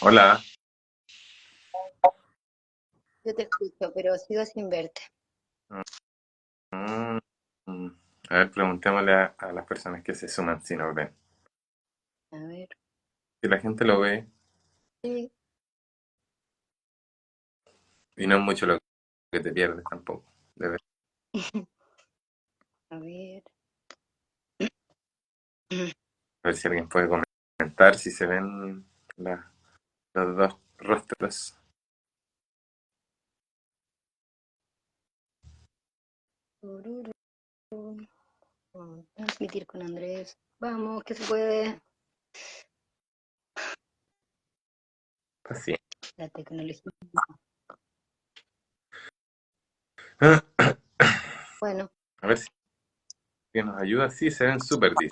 Hola. Yo te escucho, pero sigo sin verte. Mm, mm. A ver, preguntémosle a las personas que se suman si nos ven. A ver, Si la gente lo ve sí, y no es mucho lo que te pierdes tampoco. De ver. a ver. A ver si alguien puede comentar si se ven los dos rostros. Tururú. Vamos a transmitir con Andrés. Vamos, que se puede. Así. La tecnología. Bueno, A ver si alguien nos ayuda. Sí, se ven súper, dice.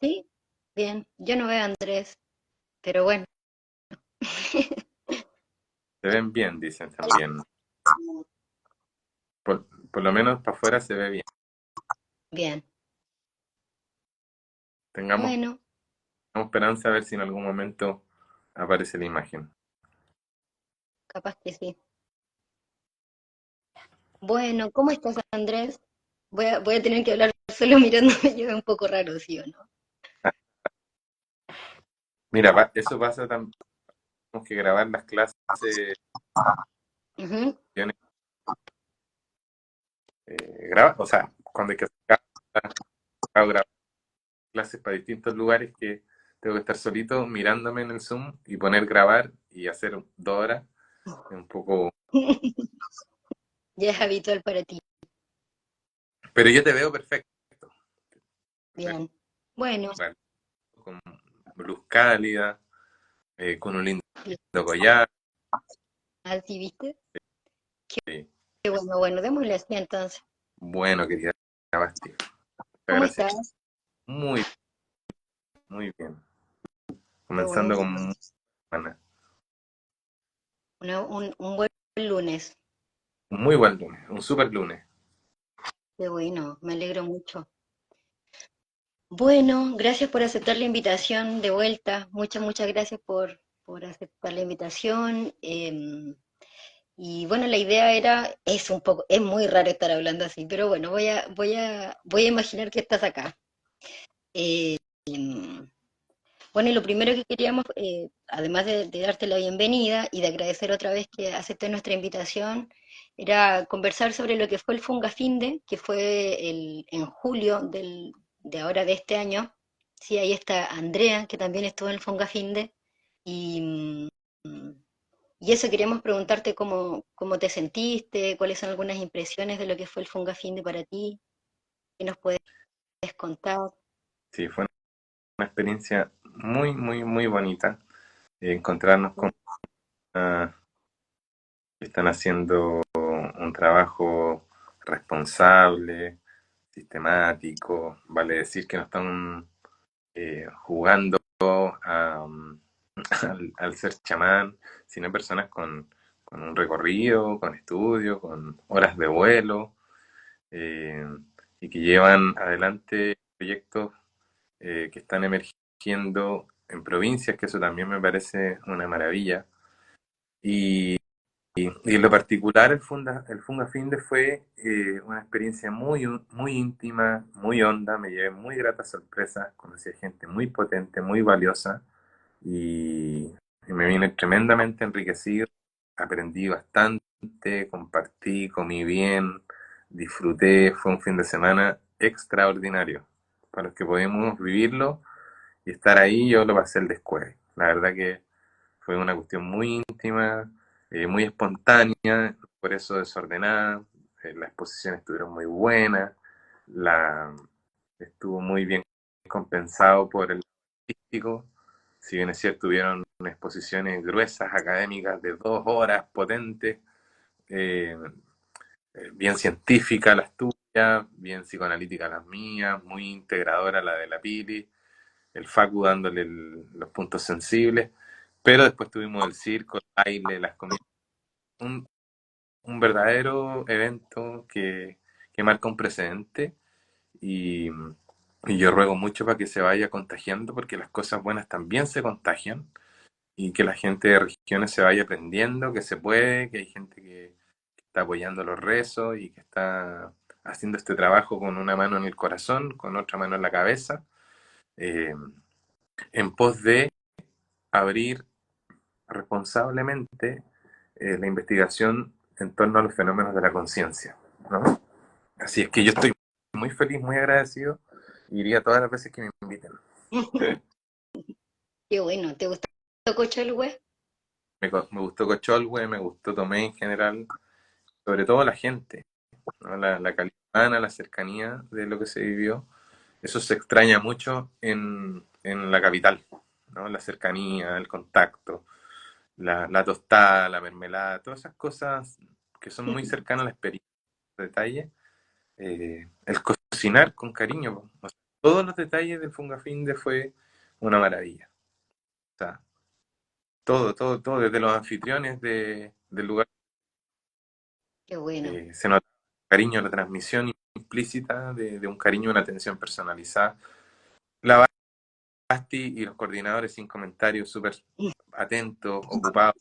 sí, bien. Yo no veo a Andrés, pero bueno. Se ven bien, dicen también. Por lo menos para afuera se ve bien. Bien. Tengamos, Bueno, tengamos esperanza a ver si en algún momento aparece la imagen. capaz que sí. Bueno, ¿cómo estás, Andrés? Voy a tener que hablar solo mirándome yo, es un poco raro, ¿sí o no? Mira, eso pasa también. Tenemos que grabar las clases. Ujú. O sea, cuando hay que grabar clases para distintos lugares que tengo que estar solito mirándome en el Zoom y poner grabar y hacer 2 horas, es un poco... Ya es habitual para ti. Pero yo te veo perfecto, Bien. Bueno, ¿vale? Con luz cálida, con un lindo collar. así, ¿viste? eh, Qué bueno, bueno, démosle así entonces. bueno, querida Basti, muchas ¿Cómo gracias. estás? Muy, muy bien. Qué bueno, Comenzando con bueno, un buen lunes. un muy buen lunes, un super lunes. Qué bueno, me alegro mucho. Bueno, gracias por aceptar la invitación de vuelta. Muchas gracias por aceptar la invitación. Y bueno, la idea era, es un poco, es muy raro estar hablando así, pero bueno, voy a imaginar que estás acá. Eh, em, bueno, y lo primero que queríamos, además de darte la bienvenida y de agradecer otra vez que acepté nuestra invitación, era conversar sobre lo que fue el Fungafinde, que fue en julio de ahora de este año. Sí, ahí está Andrea, que también estuvo en el Fungafinde. Y, mm, y eso queríamos preguntarte cómo te sentiste, cuáles son algunas impresiones de lo que fue el Fungafinde para ti, qué nos puedes contar. Sí, fue una experiencia muy, muy, muy bonita. Encontrarnos con que están haciendo un trabajo responsable, sistemático, vale decir que no están jugando a, al ser chamán, sino personas con un recorrido, con estudio, con horas de vuelo, eh, y que llevan adelante proyectos que están emergiendo en provincias, que eso también me parece una maravilla. Y, y en lo particular, el Funga Finde fue una experiencia muy, muy íntima, muy honda, me llevé muy gratas sorpresas, conocí a gente muy potente, muy valiosa y, y me vine tremendamente enriquecido, aprendí bastante, compartí, comí bien, disfruté, fue un fin de semana extraordinario. Para los que pudimos vivirlo y estar ahí, yo lo pasé el descueve. La verdad que fue una cuestión muy íntima, muy espontánea, por eso desordenada. Las exposiciones estuvieron muy buenas, la, estuvo muy bien compensado por el artístico. Si bien es cierto, tuvieron exposiciones gruesas, académicas de 2 horas, potentes, eh, bien científicas las tuyas, bien psicoanalíticas las mías, muy integradora la de la Pili, el Facu dándole los puntos sensibles, pero después tuvimos el circo, el baile, las comidas, un, un verdadero evento que marca un precedente y, y yo ruego mucho para que se vaya contagiando porque las cosas buenas también se contagian y que la gente de regiones se vaya aprendiendo que se puede, que hay gente que está apoyando los rezos y que está haciendo este trabajo con una mano en el corazón, con otra mano en la cabeza, eh, en pos de abrir responsablemente la investigación en torno a los fenómenos de la conciencia, ¿no? Así es que yo estoy muy feliz, muy agradecido, y iría todas las veces que me inviten. Qué bueno, ¿te gustó Cocholhue? Me gustó Cocholhue, me gustó Tomé en general, sobre todo la gente, ¿no? La calidad humana, la cercanía de lo que se vivió. Eso se extraña mucho en la capital, ¿no? La cercanía, el contacto, la tostada, la mermelada, todas esas cosas que son muy cercanas a la experiencia, detalle. El cocinar con cariño, o sea, todos los detalles del Fungafinde fue una maravilla. O sea, todo, desde los anfitriones del lugar, Qué bueno. se nota cariño, la transmisión implícita de un cariño, una atención personalizada. La Basti y los coordinadores sin comentarios, súper atentos, ocupados,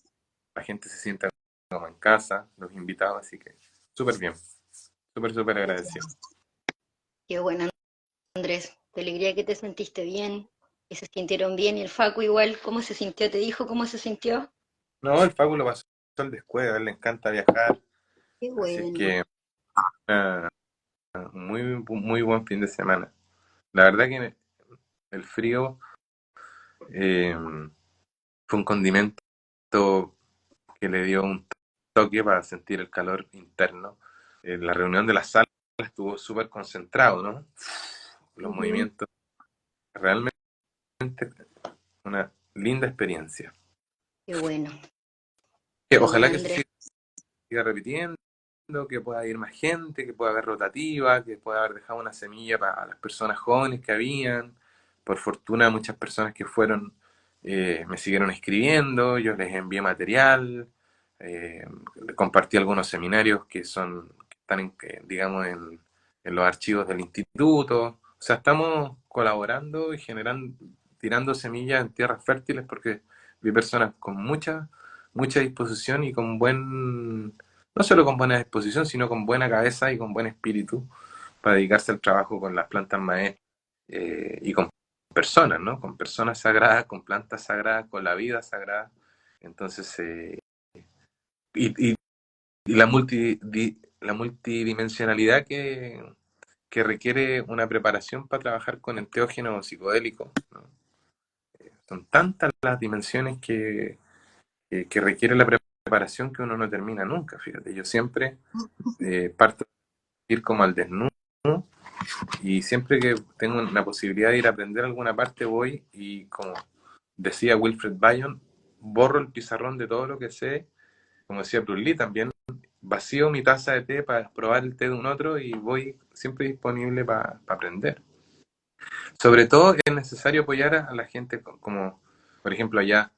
la gente se siente como en casa, los invitados, así que súper bien, súper agradecido. Qué bueno, Andrés. Te alegría que te sentiste bien, que se sintieron bien. Y el Facu igual, ¿cómo se sintió? ¿Te dijo cómo se sintió? No, el Facu lo pasó al descuido, a él le encanta viajar, Qué así es bueno. que uh, muy buen fin de semana. La verdad que el frío eh, fue un condimento que le dio un toque para sentir el calor interno. La reunión de la sala estuvo súper concentrado, ¿no? Los Ujú. movimientos, realmente una linda experiencia. Qué bueno. Que Qué ojalá bueno, que se Andrés. siga repitiendo, que pueda ir más gente, que pueda haber rotativa, que pueda haber dejado una semilla para las personas jóvenes que habían. Por fortuna, muchas personas que fueron me siguieron escribiendo, yo les envié material, eh, compartí algunos seminarios que están digamos, en los archivos del instituto. O sea, estamos colaborando y generando, tirando semillas en tierras fértiles porque vi personas con mucha disposición y con no solo con buena disposición, sino con buena cabeza y con buen espíritu para dedicarse al trabajo con las plantas maestras y con personas, ¿no? Con personas sagradas, con plantas sagradas, con la vida sagrada. Entonces, y la multidimensionalidad que requiere una preparación para trabajar con enteógenos psicodélicos, ¿no? Son tantas las dimensiones que requiere la preparación que uno no termina nunca, fíjate. Yo siempre parto de ir como al desnudo y siempre que tengo la posibilidad de ir a aprender alguna parte voy y como decía Wilfred Bion, borro el pizarrón de todo lo que sé, como decía Bruce Lee también, vacío mi taza de té para probar el té de un otro y voy siempre disponible para aprender. Sobre todo es necesario apoyar a la gente como, por ejemplo, allá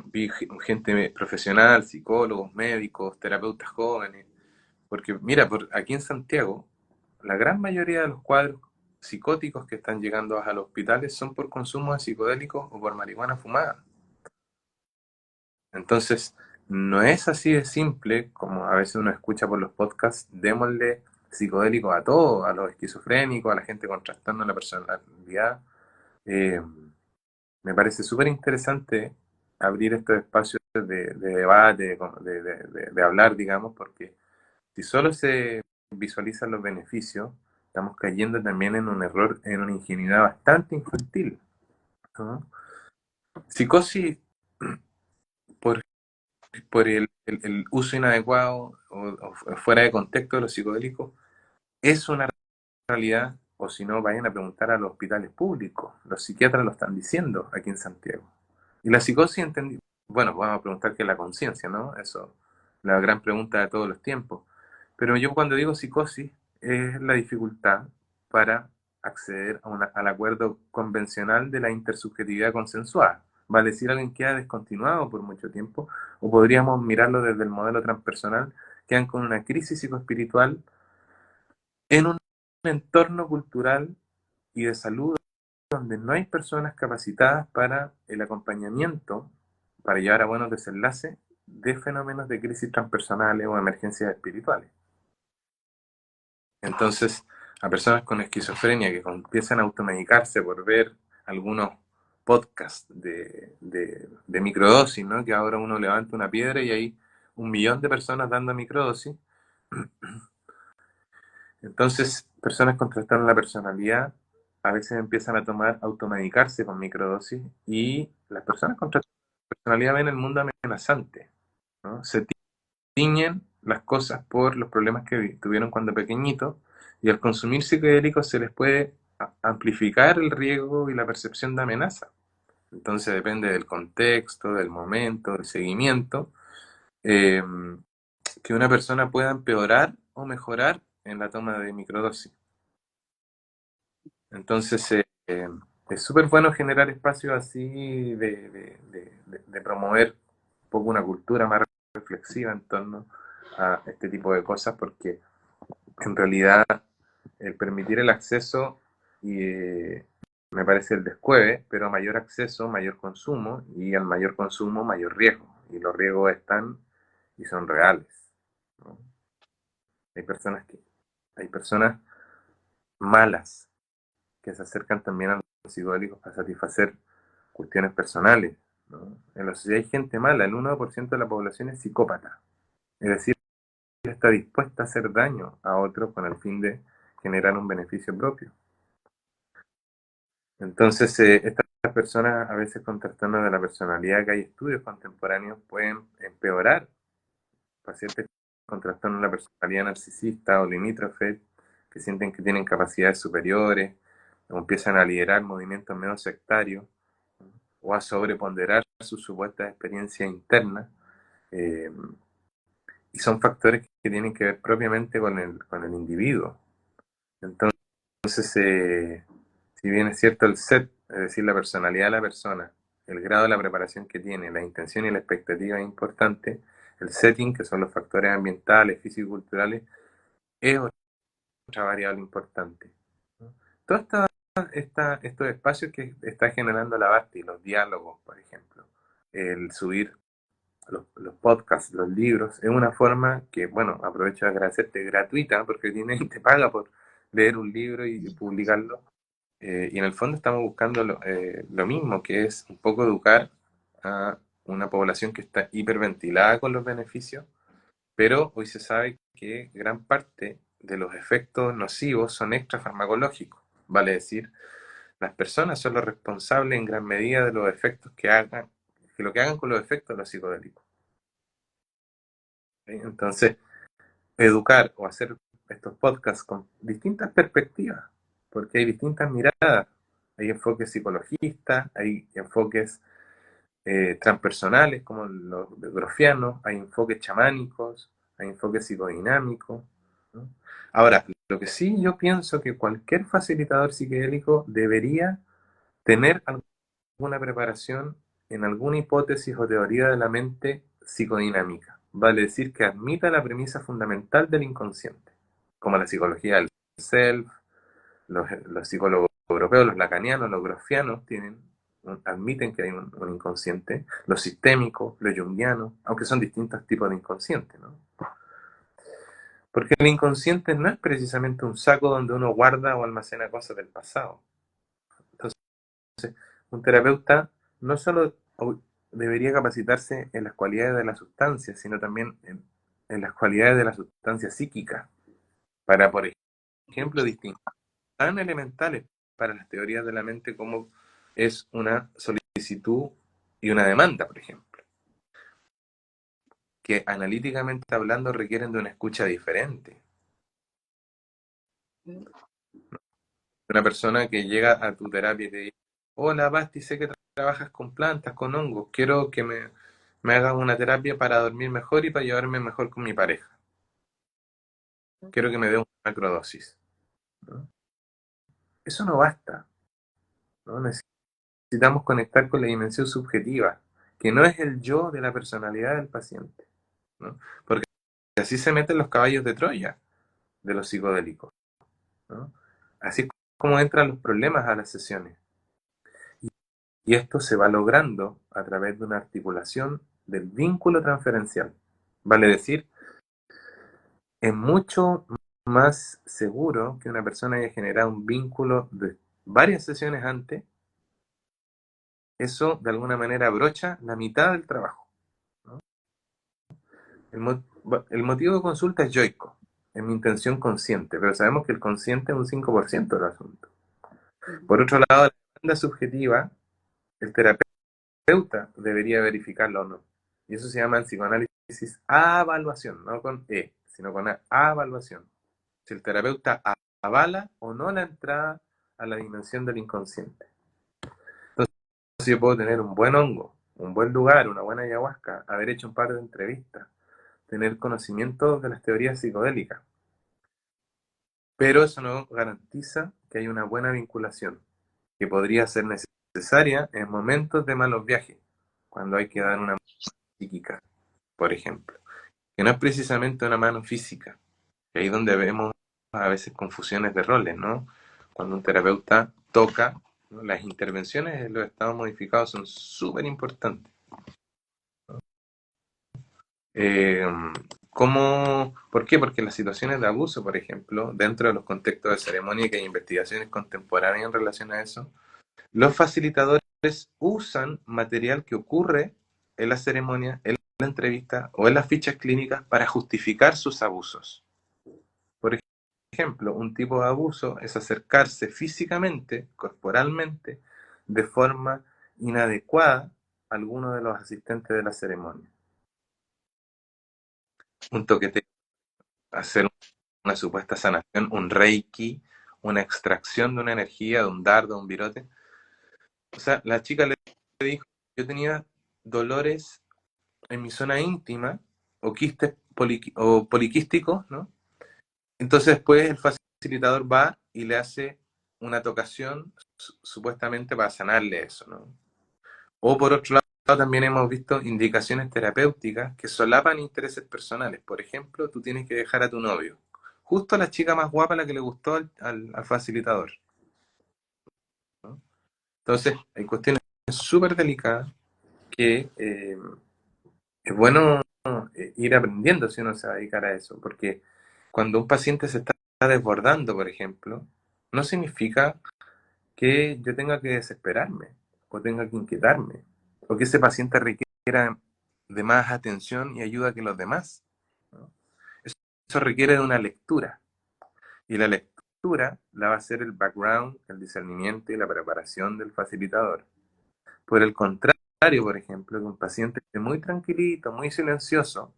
vi gente profesional, psicólogos, médicos, terapeutas jóvenes, porque mira, aquí en Santiago, la gran mayoría de los cuadros psicóticos que están llegando a los hospitales son por consumo de psicodélicos o por marihuana fumada. Entonces, no es así de simple como a veces uno escucha por los podcasts, démosle psicodélicos a todos, a los esquizofrénicos, a la gente con trastorno de la personalidad. Eh, Me parece súper interesante abrir estos espacios de debate, de hablar, digamos, porque si solo se visualizan los beneficios, estamos cayendo también en un error, en una ingenuidad bastante infantil, ¿no? Psicosis, por, por el uso inadecuado o fuera de contexto de los psicodélicos, es una realidad, o si no, vayan a preguntar a los hospitales públicos. Los psiquiatras lo están diciendo aquí en Santiago. Y la psicosis, bueno, vamos a preguntar qué es la conciencia, ¿no? Eso, la gran pregunta de todos los tiempos. Pero yo cuando digo psicosis, es la dificultad para acceder al acuerdo convencional de la intersubjetividad consensuada. Vale decir, alguien que ha descontinuado por mucho tiempo, o podríamos mirarlo desde el modelo transpersonal, quedan con una crisis psicoespiritual en un entorno cultural y de salud donde no hay personas capacitadas para el acompañamiento para llevar a buenos desenlaces de fenómenos de crisis transpersonales o emergencias espirituales. Entonces, a personas con esquizofrenia que empiezan a automedicarse por ver algunos podcasts de microdosis, ¿no? Que ahora uno levanta una piedra y hay 1 millón de personas dando microdosis. Entonces, personas con trastorno de la personalidad a veces empiezan a automedicarse con microdosis, y las personas con trastorno de la personalidad ven el mundo amenazante, ¿no? Se tiñen las cosas por los problemas que tuvieron cuando pequeñitos, y al consumir psicodélicos se les puede amplificar el riesgo y la percepción de amenaza. Entonces depende del contexto, del momento, del seguimiento, eh, que una persona pueda empeorar o mejorar en la toma de microdosis. Entonces es súper bueno generar espacios así de promover un poco una cultura más reflexiva en torno a este tipo de cosas, porque en realidad el permitir el acceso me parece el descueve, pero a mayor acceso, mayor consumo, y al mayor consumo, mayor riesgo. Y los riesgos están y son reales, ¿no? Hay personas hay personas malas que se acercan también a los psicodélicos para satisfacer cuestiones personales, ¿no? En la sociedad hay gente mala, el 1% de la población es psicópata. Es decir, está dispuesta a hacer daño a otros con el fin de generar un beneficio propio. Entonces, estas personas, a veces con trastornos de la personalidad, que hay estudios contemporáneos, pueden empeorar. Pacientes con trastorno de la personalidad narcisista o limítrofe, que sienten que tienen capacidades superiores, o empiezan a liderar movimientos menos sectarios, ¿no? O a sobreponderar sus supuestas experiencias internas, eh, y son factores que tienen que ver propiamente con el individuo. Entonces, si bien es cierto el set, es decir, la personalidad de la persona, el grado de la preparación que tiene, la intención y la expectativa es importante, el setting, que son los factores ambientales, físico-culturales, es otra variable importante, ¿no? Todos estos espacios que está generando la Basti, los diálogos, por ejemplo, el subir los podcasts, los libros, es una forma que, bueno, aprovecho de agradecerte, gratuita, porque te paga por leer un libro y publicarlo. Y en el fondo estamos buscando lo mismo, que es un poco educar a una población que está hiperventilada con los beneficios, pero hoy se sabe que gran parte de los efectos nocivos son extrafarmacológicos. Vale decir, las personas son los responsables en gran medida de los efectos que lo que hagan con los efectos de los psicodélicos, ¿sí? Entonces, educar o hacer estos podcasts con distintas perspectivas, porque hay distintas miradas. Hay enfoques psicologistas, hay enfoques transpersonales como los grofianos, hay enfoques chamánicos, hay enfoques psicodinámicos, ¿no? Ahora, lo que sí yo pienso que cualquier facilitador psicodélico debería tener alguna preparación en alguna hipótesis o teoría de la mente psicodinámica. Vale decir, que admita la premisa fundamental del inconsciente, como la psicología del self, los psicólogos europeos, los lacanianos, los grofianos admiten que hay un inconsciente, los sistémicos, los jungianos, aunque son distintos tipos de inconsciente, ¿no? Porque el inconsciente no es precisamente un saco donde uno guarda o almacena cosas del pasado. Entonces, un terapeuta no solo debería capacitarse en las cualidades de la sustancia, sino también en las cualidades de la sustancia psíquica, para, por ejemplo, distinguir tan elementales para las teorías de la mente como es una solicitud y una demanda, por ejemplo, que analíticamente hablando requieren de una escucha diferente. Una persona que llega a tu terapia y te dice: hola Basti, sé que trabajas con plantas, con hongos, quiero que me hagas una terapia para dormir mejor y para llevarme mejor con mi pareja. Quiero que me dé una macrodosis, ¿no? Eso no basta, ¿no? Necesitamos conectar con la dimensión subjetiva, que no es el yo de la personalidad del paciente, ¿no? Porque así se meten los caballos de Troya de los psicodélicos, ¿no? Así es como entran los problemas a las sesiones. Y esto se va logrando a través de una articulación del vínculo transferencial. Vale decir, es mucho más seguro que una persona haya generado un vínculo de varias sesiones antes. Eso de alguna manera abrocha la mitad del trabajo, ¿no? El motivo de consulta es yoico, es mi intención consciente, pero sabemos que el consciente es un 5% del asunto. Por otro lado, la demanda subjetiva, el terapeuta debería verificarlo o no. Y eso se llama en psicoanálisis evaluación, no con E, sino con evaluación. Si el terapeuta avala o no la entrada a la dimensión del inconsciente. Entonces yo puedo tener un buen hongo, un buen lugar, una buena ayahuasca, haber hecho un par de entrevistas, tener conocimiento de las teorías psicodélicas, pero eso no garantiza que haya una buena vinculación, que podría ser necesaria en momentos de malos viajes, cuando hay que dar una psíquica, por ejemplo, que no es precisamente una mano física, que ahí es donde vemos a veces confusiones de roles, ¿no? Cuando un terapeuta toca, ¿no? Las intervenciones en los estados modificados son súper importantes. Eh, ¿Por qué? Porque las situaciones de abuso, por ejemplo, dentro de los contextos de ceremonia, que hay investigaciones contemporáneas en relación a eso, los facilitadores usan material que ocurre en la ceremonia, en la entrevista o en las fichas clínicas para justificar sus abusos. Por ejemplo, un tipo de abuso es acercarse físicamente, corporalmente, de forma inadecuada a alguno de los asistentes de la ceremonia. Un toqueteo, hacer una supuesta sanación, un reiki, una extracción de una energía, de un dardo, un virote. O sea, la chica le dijo, yo tenía dolores en mi zona íntima o quistes o poliquísticos, ¿no? Entonces después el facilitador va y le hace una tocación supuestamente para sanarle eso, ¿no? O por otro lado también hemos visto indicaciones terapéuticas que solapan intereses personales. Por ejemplo, tú tienes que dejar a tu novio. Justo a la chica más guapa, la que le gustó al facilitador, ¿no? Entonces, hay cuestiones súper delicadas que es bueno ir aprendiendo si uno se va a dedicar a eso, porque cuando un paciente se está desbordando, por ejemplo, no significa que yo tenga que desesperarme o tenga que inquietarme o que ese paciente requiera de más atención y ayuda que los demás, ¿no? Eso requiere de una lectura y la lectura la va a hacer el background, el discernimiento y la preparación del facilitador. Por el contrario, por ejemplo, que un paciente esté muy tranquilito, muy silencioso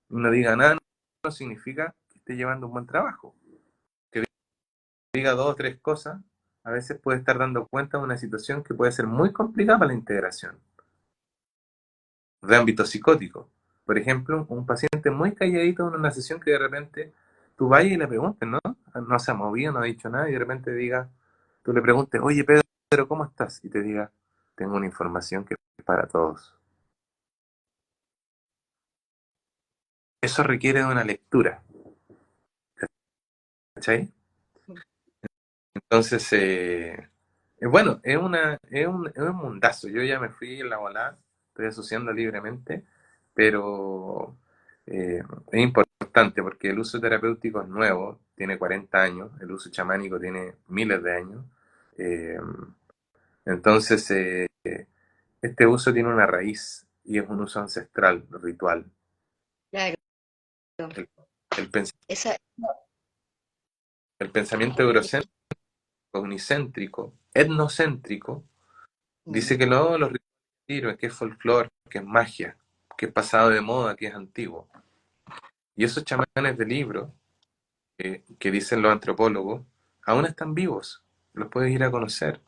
y no diga nada, no significa que esté llevando un buen trabajo. Que diga dos o tres cosas, a veces puede estar dando cuenta de una situación que puede ser muy complicada para la integración, de ámbito psicótico. Por ejemplo, un paciente muy calladito en una sesión que de repente tú vayas y le preguntes, ¿no? No se ha movido, no ha dicho nada, y de repente diga, tú le preguntes, oye Pedro, ¿cómo estás? Y te diga, tengo una información que es para todos. Eso requiere de una lectura, ¿cachai? Entonces, bueno, es un mundazo. Yo ya me fui en la volada, estoy asociando libremente, pero es importante porque el uso terapéutico es nuevo, tiene 40 años, el uso chamánico tiene miles de años. eh, entonces, este uso tiene una raíz y es un uso ancestral, ritual. Claro, El, el pens- esa, el pensamiento eurocéntrico, unicéntrico, etnocéntrico, mm, dice que no, los rituales sirven, que es folclore, que es magia, que es pasado de moda, que es antiguo. Y esos chamanes de libro, que dicen los antropólogos, aún están vivos. Los puedes ir a conocer.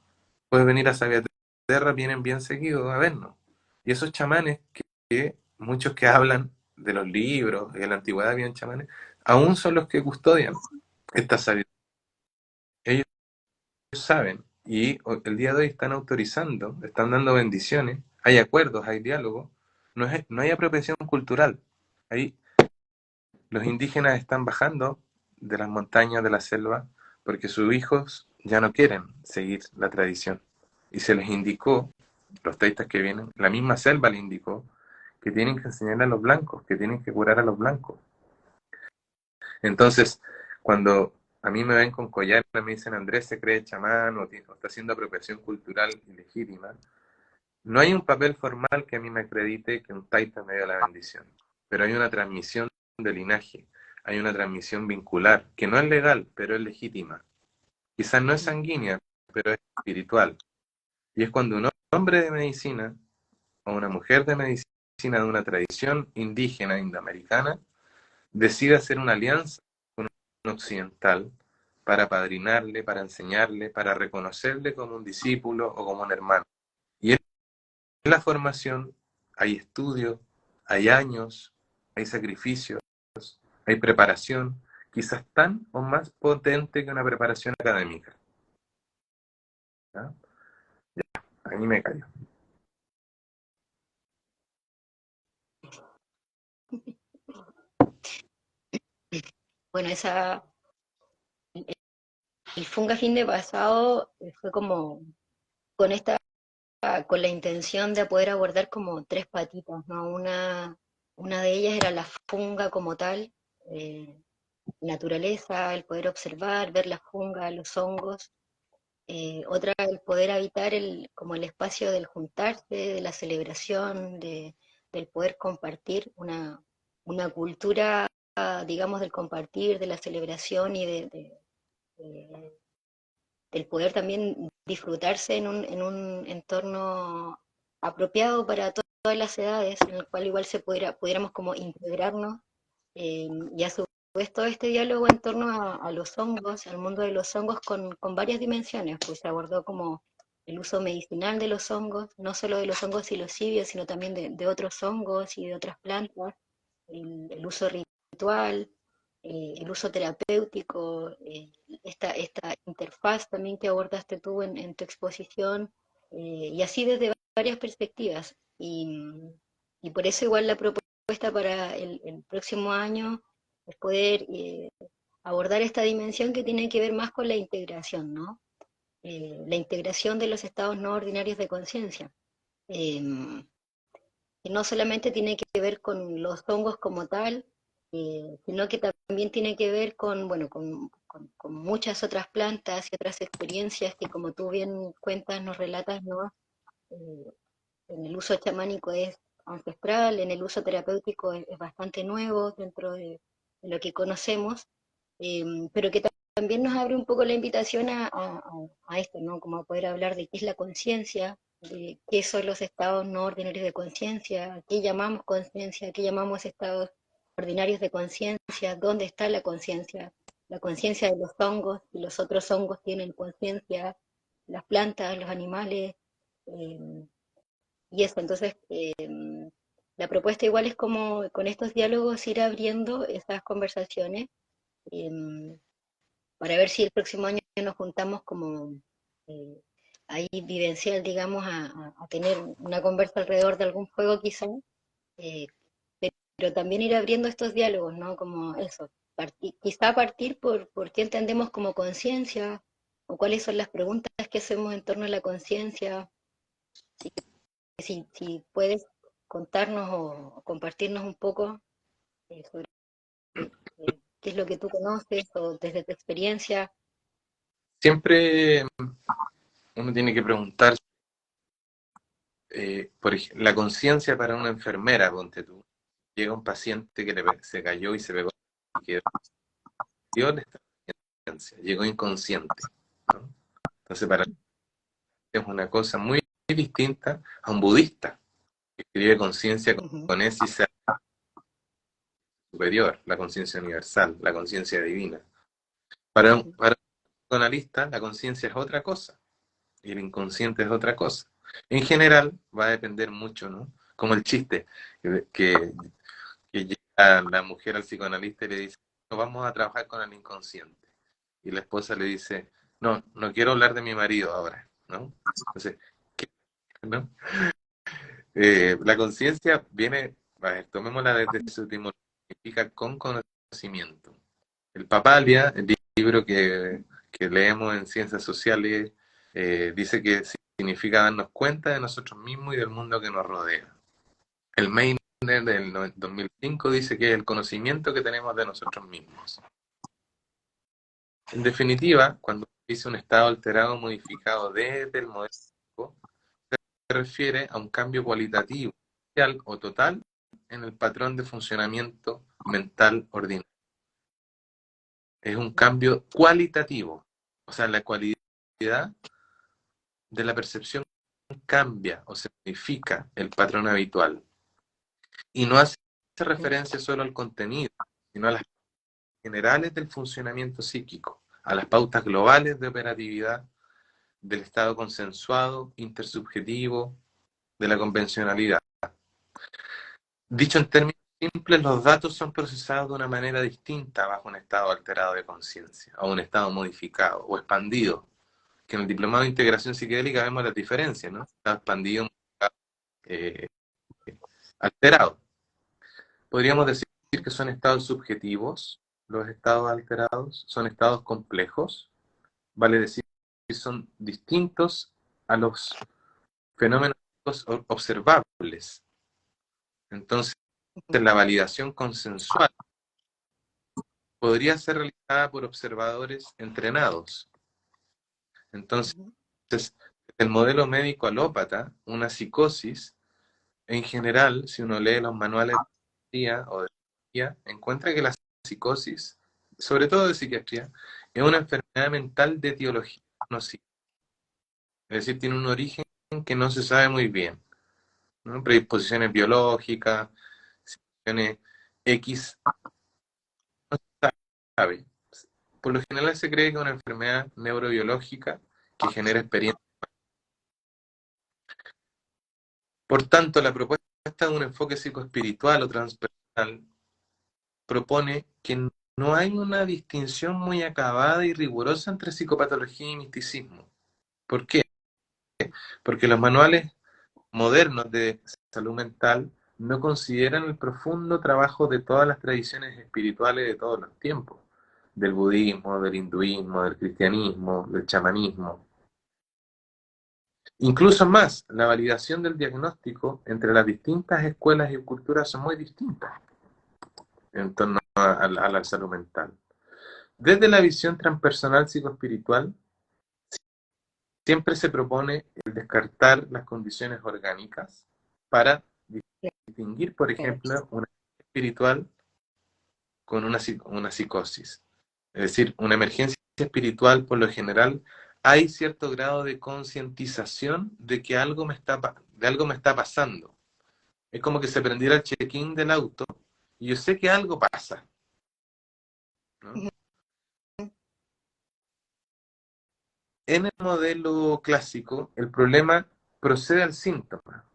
Puedes venir a Sabia Terra, vienen bien seguidos a vernos. Y esos chamanes, que muchos que hablan de los libros, de la antigüedad habían chamanes, aún son los que custodian esta sabiduría. Ellos saben y el día de hoy están autorizando, están dando bendiciones, hay acuerdos, hay diálogos, no hay apropiación cultural. Ahí los indígenas están bajando de las montañas de la selva porque sus hijos ya no quieren seguir la tradición y se les indicó los taístas que vienen, la misma selva le indicó que tienen que enseñar a los blancos, que tienen que curar a los blancos. Entonces, cuando a mí me ven con collares, me dicen Andrés se cree chamán o está haciendo apropiación cultural ilegítima, no hay un papel formal que a mí me acredite que un taita me dio la bendición, pero hay una transmisión de linaje, hay una transmisión vincular, que no es legal, pero es legítima. Quizás no es sanguínea, pero es espiritual. Y es cuando un hombre de medicina o una mujer de medicina de una tradición indígena, indoamericana, decide hacer una alianza con un occidental para padrinarle, para enseñarle, para reconocerle como un discípulo o como un hermano. Y en la formación hay estudio, hay años, hay sacrificios, hay preparación, quizás tan o más potente que una preparación académica. ¿Ya? Ahí me callo. Bueno, el Funga fin de pasado fue como con esta, con la intención de poder abordar como tres patitas, ¿no? Una de ellas era la funga como tal, eh, naturaleza, el poder observar, ver la funga, los hongos. Otra, el poder habitar como el espacio del juntarse, de la celebración, del poder compartir una cultura, digamos, del compartir, de la celebración y de- del poder también disfrutarse en un entorno apropiado para todas las edades, en el cual igual pudiéramos como integrarnos, y a su vez todo este diálogo en torno a los hongos, al mundo de los hongos con varias dimensiones, pues se abordó como el uso medicinal de los hongos, no solo de los hongos psilocibios, sino también de otros hongos y de otras plantas, el uso ritual, el uso terapéutico, esta interfaz también que abordaste tú en tu exposición, y así desde varias perspectivas. Y por eso igual la propuesta para el próximo año es poder abordar esta dimensión que tiene que ver más con la integración, ¿no? La integración de los estados no ordinarios de conciencia. Eh, que no solamente tiene que ver con los hongos como tal, sino que también tiene que ver con, bueno, con muchas otras plantas y otras experiencias que, como tú bien cuentas, nos relatas, ¿no? Eh, en el uso chamánico es ancestral, en el uso terapéutico es bastante nuevo dentro de lo que conocemos, pero que también nos abre un poco la invitación a esto, ¿no? Como a poder hablar de qué es la conciencia, de qué son los estados no ordinarios de conciencia, qué llamamos conciencia, qué llamamos estados ordinarios de conciencia, dónde está la conciencia de los hongos, y los otros hongos tienen conciencia, las plantas, los animales, eh, y eso. Entonces, la propuesta igual es como con estos diálogos ir abriendo esas conversaciones, eh, para ver si el próximo año nos juntamos como eh, ahí vivencial, digamos, a tener una conversa alrededor de algún juego quizá, eh, pero también ir abriendo estos diálogos, ¿no? Como eso, quizá partir por qué entendemos como conciencia, o cuáles son las preguntas que hacemos en torno a la conciencia. Así que si puedes contarnos o compartirnos un poco sobre qué es lo que tú conoces o desde tu experiencia. Siempre uno tiene que preguntar, por ejemplo, la conciencia para una enfermera, ponte tú. Llega un paciente que se cayó y se pegó y quedó. ¿Dónde está la conciencia? Llegó inconsciente, ¿no? Entonces, para mí es una cosa muy distinta a un budista que escribe conciencia Ujú, con S y C superior, la conciencia universal, la conciencia divina. ujú, Para un analista, la conciencia es otra cosa y el inconsciente es otra cosa. En general, va a depender mucho, ¿no? Como el chiste, que, que llega la mujer al psicoanalista y le dice, no, vamos a trabajar con el inconsciente. Y la esposa le dice, no, no quiero hablar de mi marido ahora, ¿no? Entonces, ¿qué? ¿No? La conciencia viene, a ver, tomémosla desde su etimología, significa con conocimiento. El Papalia, el libro que leemos en ciencias sociales, dice que significa darnos cuenta de nosotros mismos y del mundo que nos rodea. El Meiner del 2005 dice que es el conocimiento que tenemos de nosotros mismos. En definitiva, cuando dice un estado alterado o modificado desde el modelo se refiere a un cambio cualitativo, parcial o total en el patrón de funcionamiento mental ordinario. Es un cambio cualitativo, o sea, la cualidad de la percepción cambia o se modifica el patrón habitual. Y no hace referencia solo al contenido, sino a las generales del funcionamiento psíquico, a las pautas globales de operatividad, del estado consensuado, intersubjetivo, de la convencionalidad. Dicho en términos simples, los datos son procesados de una manera distinta bajo un estado alterado de conciencia, o un estado modificado o expandido, que en el diplomado de integración psiquedélica vemos las diferencias, ¿no? Estado expandido, eh, alterado. Podríamos decir que son estados subjetivos, los estados alterados, son estados complejos, vale decir que son distintos a los fenómenos observables. Entonces, la validación consensual podría ser realizada por observadores entrenados. Entonces, el modelo médico alópata, una psicosis, en general, si uno lee los manuales de psiquiatría o de psiquiatría, encuentra que la psicosis, sobre todo de psiquiatría, es una enfermedad mental de etiología nociva. Es decir, tiene un origen que no se sabe muy bien, ¿no? Predisposiciones biológicas, situaciones X, no se sabe. Por lo general se cree que es una enfermedad neurobiológica que genera experiencias. Por tanto, la propuesta de un enfoque psicoespiritual o transpersonal propone que no hay una distinción muy acabada y rigurosa entre psicopatología y misticismo. ¿Por qué? Porque los manuales modernos de salud mental no consideran el profundo trabajo de todas las tradiciones espirituales de todos los tiempos, del budismo, del hinduismo, del cristianismo, del chamanismo. Incluso más, la validación del diagnóstico entre las distintas escuelas y culturas son muy distintas en torno a la salud mental. Desde la visión transpersonal psicoespiritual, siempre se propone el descartar las condiciones orgánicas para distinguir, por ejemplo, una espiritual con una psicosis. Es decir, una emergencia espiritual, por lo general, hay cierto grado de concientización de que algo me está pasando. Es como que se prendiera el check-in del auto y yo sé que algo pasa, ¿no? En el modelo clásico, el problema procede al síntoma.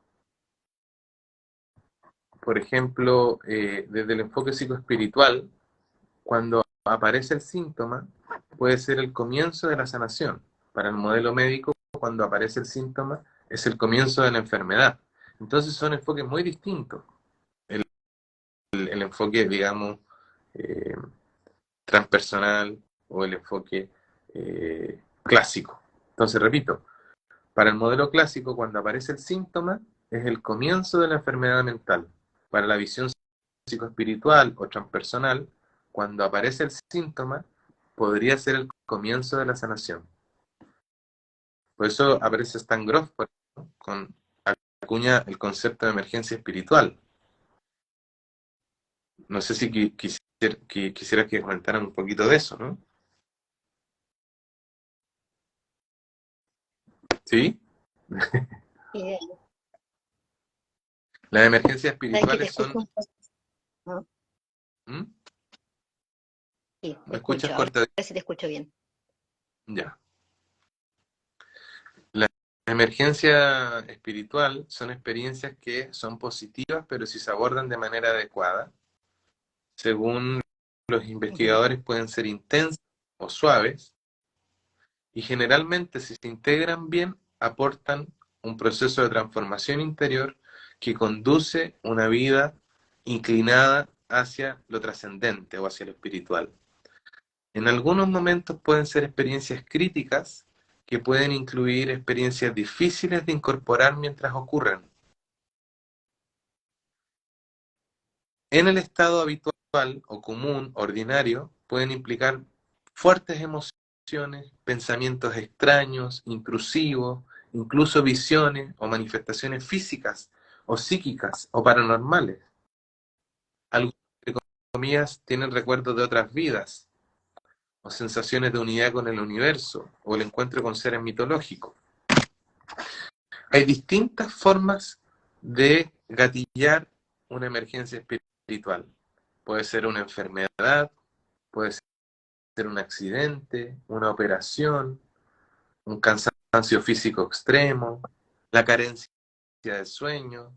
Por ejemplo, desde el enfoque psicoespiritual, cuando aparece el síntoma, puede ser el comienzo de la sanación. Para el modelo médico, cuando aparece el síntoma, es el comienzo de la enfermedad. Entonces son enfoques muy distintos. El enfoque, digamos, eh, transpersonal o el enfoque clásico. Entonces, repito, para el modelo clásico, cuando aparece el síntoma, es el comienzo de la enfermedad mental. Para la visión psicoespiritual o transpersonal, cuando aparece el síntoma, podría ser el comienzo de la sanación. Por eso aparece Stan Grof, ¿no? Con acuña el concepto de emergencia espiritual. No sé si quisiera que comentaran un poquito de eso, ¿no? ¿Sí? Las emergencias espirituales son... ¿No? ¿Mm? Sí, te ¿Me escuchas escucho. Ahora corta? sí te escucho bien. Ya. La emergencia espiritual son experiencias que son positivas, pero si se abordan de manera adecuada, según los investigadores, pueden ser intensas o suaves, y generalmente si se integran bien, aportan un proceso de transformación interior que conduce una vida inclinada hacia lo trascendente o hacia lo espiritual. En algunos momentos pueden ser experiencias críticas que pueden incluir experiencias difíciles de incorporar mientras ocurren. En el estado habitual o común, ordinario, pueden implicar fuertes emociones, pensamientos extraños, intrusivos, incluso visiones o manifestaciones físicas o psíquicas o paranormales. Algunos, entre comillas, tienen recuerdos de otras vidas o sensaciones de unidad con el universo o el encuentro con seres mitológicos. Hay distintas formas de gatillar una emergencia espiritual. Puede ser una enfermedad, puede ser un accidente, una operación, un cansancio físico extremo, la carencia de sueño,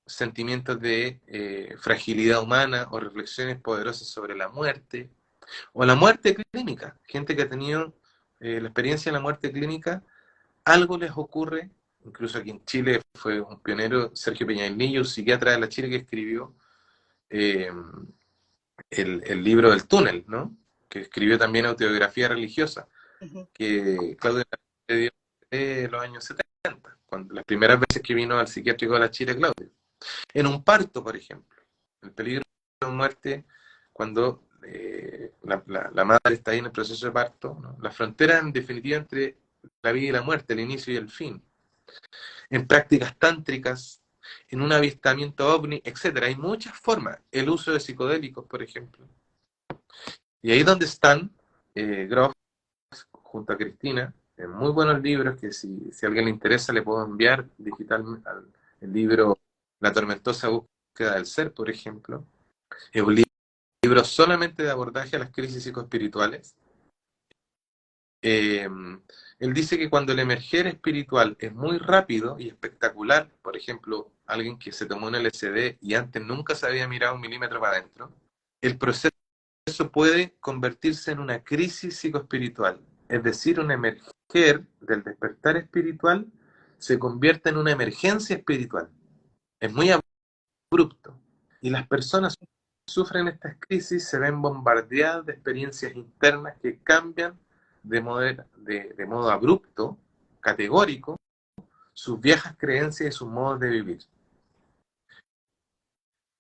sentimientos de fragilidad humana o reflexiones poderosas sobre la muerte, o la muerte clínica. Gente que ha tenido la experiencia de la muerte clínica, algo les ocurre. Incluso aquí en Chile fue un pionero, Sergio Peñailillo, un psiquiatra de la Chile, que escribió eh, el libro del túnel, ¿no? Que escribió también autobiografía religiosa, Ujú. que Claudio le dio en los años 70, cuando, las primeras veces que vino al psiquiátrico de la Chile, Claudio. En un parto, por ejemplo, el peligro de muerte, cuando la madre está ahí en el proceso de parto, ¿no? La frontera en definitiva entre la vida y la muerte, el inicio y el fin. En prácticas tántricas, en un avistamiento ovni, etcétera. Hay muchas formas. El uso de psicodélicos, por ejemplo. Y ahí donde están Groff junto a Cristina, en muy buenos libros que si a alguien le interesa le puedo enviar digitalmente el libro La tormentosa búsqueda del ser, por ejemplo. Es un libro solamente de abordaje a las crisis psicoespirituales. Eh, Él dice que cuando el emerger espiritual es muy rápido y espectacular, por ejemplo, alguien que se tomó un LSD y antes nunca se había mirado un milímetro para adentro, el proceso puede convertirse en una crisis psicoespiritual. Es decir, un emerger del despertar espiritual se convierte en una emergencia espiritual. Es muy abrupto. Y las personas que sufren estas crisis se ven bombardeadas de experiencias internas que cambian de modo abrupto, categórico, sus viejas creencias y sus modos de vivir.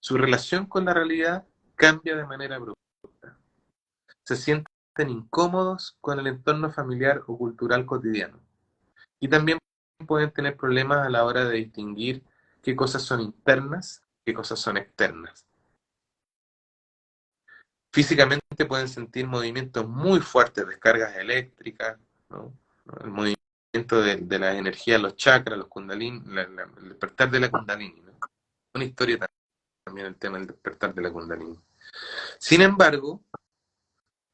Su relación con la realidad cambia de manera abrupta. Se sienten incómodos con el entorno familiar o cultural cotidiano. Y también pueden tener problemas a la hora de distinguir qué cosas son internas, qué cosas son externas. Físicamente pueden sentir movimientos muy fuertes, descargas eléctricas, ¿no? El movimiento de la energía, los chakras, los kundalini, el despertar de la kundalini, ¿no? Una historia también el tema del despertar de la kundalini. Sin embargo,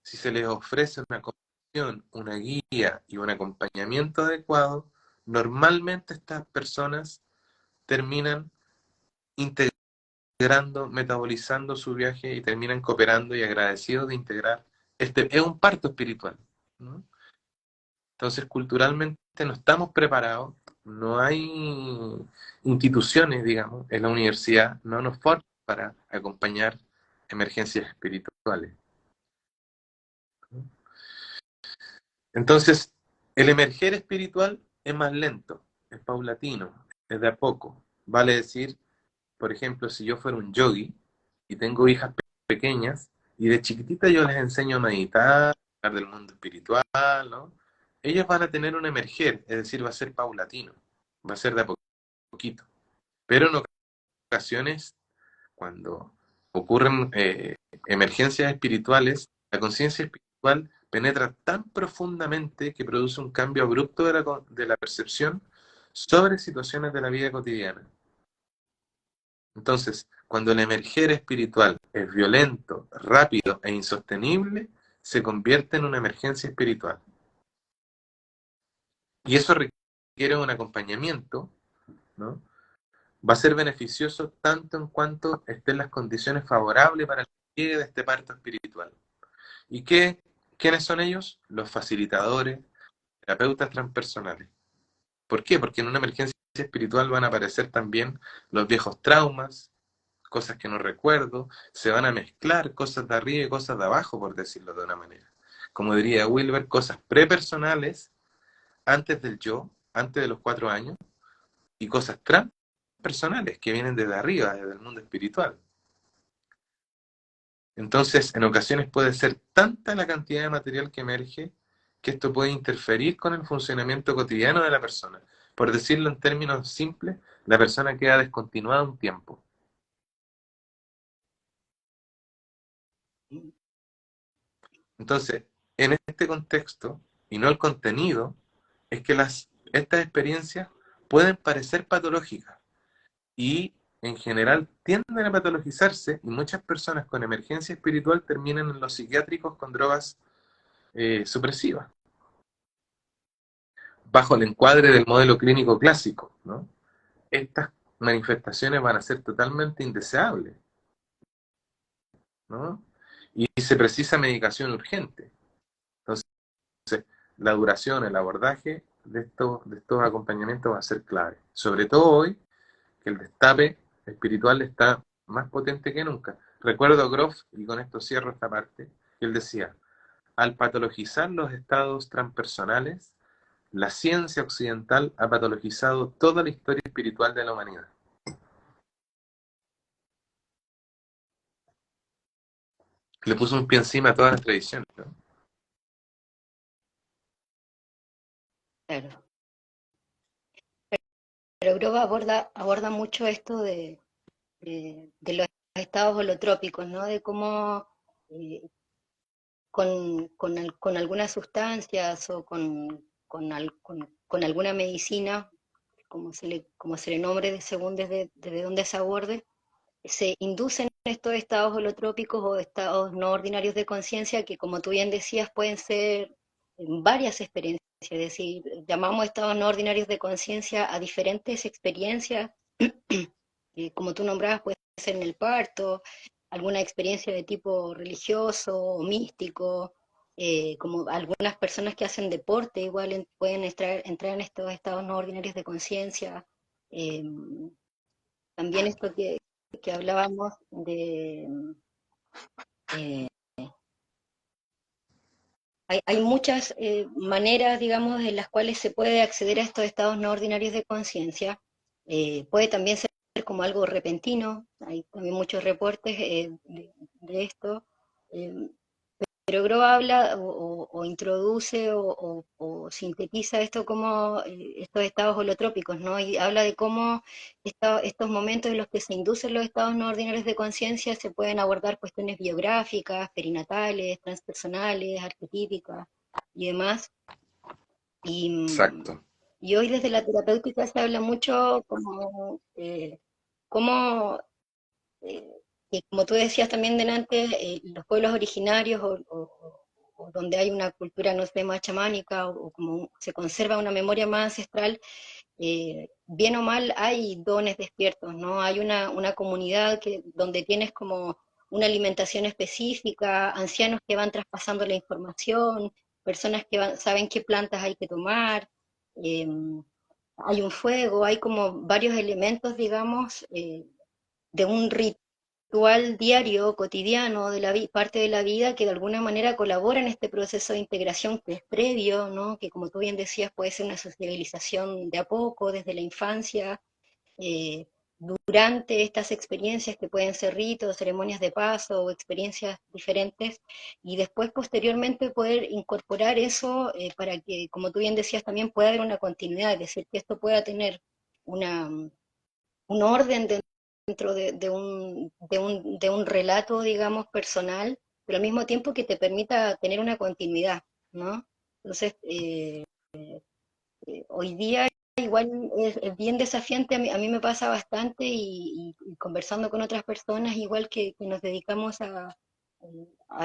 si se les ofrece una comprensión, una guía y un acompañamiento adecuado, normalmente estas personas terminan integrando, metabolizando su viaje y terminan cooperando y agradecidos de integrar. Es un parto espiritual, ¿no? Entonces, culturalmente no estamos preparados, no hay instituciones, digamos, en la universidad, no nos forman para acompañar emergencias espirituales. Entonces, el emerger espiritual es más lento, es paulatino, es de a poco. Vale decir, por ejemplo, si yo fuera un yogi y tengo hijas pequeñas y de chiquitita yo les enseño a meditar, a hablar del mundo espiritual, ¿no? Ellos van a tener un emerger, es decir, va a ser paulatino, va a ser de a poquito. Pero en ocasiones, cuando ocurren emergencias espirituales, la conciencia espiritual penetra tan profundamente que produce un cambio abrupto de la percepción sobre situaciones de la vida cotidiana. Entonces, cuando el emerger espiritual es violento, rápido e insostenible, se convierte en una emergencia espiritual. Y eso requiere un acompañamiento, ¿no? Va a ser beneficioso tanto en cuanto estén las condiciones favorables para el llegue de este parto espiritual. ¿Y quiénes son ellos? Los facilitadores, terapeutas transpersonales. ¿Por qué? Porque en una emergencia espiritual van a aparecer también los viejos traumas, cosas que no recuerdo, se van a mezclar cosas de arriba y cosas de abajo, por decirlo de una manera. Como diría Wilber, cosas prepersonales antes del yo, antes de los 4 años, y cosas transpersonales que vienen desde arriba, desde el mundo espiritual. Entonces, en ocasiones puede ser tanta la cantidad de material que emerge que esto puede interferir con el funcionamiento cotidiano de la persona. Por decirlo en términos simples, la persona queda descontinuada un tiempo. Entonces, en este contexto, y no el contenido, es que estas experiencias pueden parecer patológicas y en general tienden a patologizarse y muchas personas con emergencia espiritual terminan en los psiquiátricos con drogas supresivas, bajo el encuadre del modelo clínico clásico, ¿no? Estas manifestaciones van a ser totalmente indeseables, ¿no? Y se precisa medicación urgente. Entonces, la duración, el abordaje de estos acompañamientos va a ser clave. Sobre todo hoy, que el destape espiritual está más potente que nunca. Recuerdo a Groff, y con esto cierro esta parte, que él decía, al patologizar los estados transpersonales, la ciencia occidental ha patologizado toda la historia espiritual de la humanidad. Le puso un pie encima a todas las tradiciones, ¿no? Claro. Pero Grova aborda mucho esto de los estados holotrópicos, ¿no? De cómo eh, con algunas sustancias o con alguna medicina, como se le nombre según desde donde se aborde, se inducen estos estados holotrópicos o estados no ordinarios de conciencia que, como tú bien decías, pueden ser varias experiencias, es decir, llamamos estados no ordinarios de conciencia a diferentes experiencias, como tú nombrabas, puede ser en el parto, alguna experiencia de tipo religioso o místico, como algunas personas que hacen deporte igual pueden entrar en estos estados no ordinarios de conciencia. Eh, También esto que hablábamos eh, hay muchas maneras, digamos, en las cuales se puede acceder a estos estados no ordinarios de conciencia. Puede también ser como algo repentino, hay también muchos reportes de esto. Eh, Pero Gro habla o introduce o sintetiza esto como estos estados holotrópicos, ¿no? Y habla de cómo estos momentos en los que se inducen los estados no ordinarios de conciencia se pueden abordar cuestiones biográficas, perinatales, transpersonales, arquetípicas y demás. Y, Exacto. y hoy desde la terapéutica se habla mucho como cómo eh, y como tú decías también delante, los pueblos originarios o donde hay una cultura, no sé, más chamánica o como se conserva una memoria más ancestral, bien o mal hay dones despiertos, ¿no? Hay una comunidad donde tienes como una alimentación específica, ancianos que van traspasando la información, personas que saben qué plantas hay que tomar, eh, hay un fuego, hay como varios elementos, digamos, de un ritual diario, cotidiano, de parte de la vida que de alguna manera colabora en este proceso de integración que es previo, ¿no? Que como tú bien decías puede ser una sociabilización de a poco, desde la infancia, eh, durante estas experiencias que pueden ser ritos, ceremonias de paso o experiencias diferentes, y después posteriormente poder incorporar eso para que, como tú bien decías, también pueda haber una continuidad, es decir, que esto pueda tener una, un orden dentro de un relato, digamos, personal, pero al mismo tiempo que te permita tener una continuidad, ¿no? Entonces, hoy día igual es bien desafiante, a mí me pasa bastante y conversando con otras personas, igual que nos dedicamos a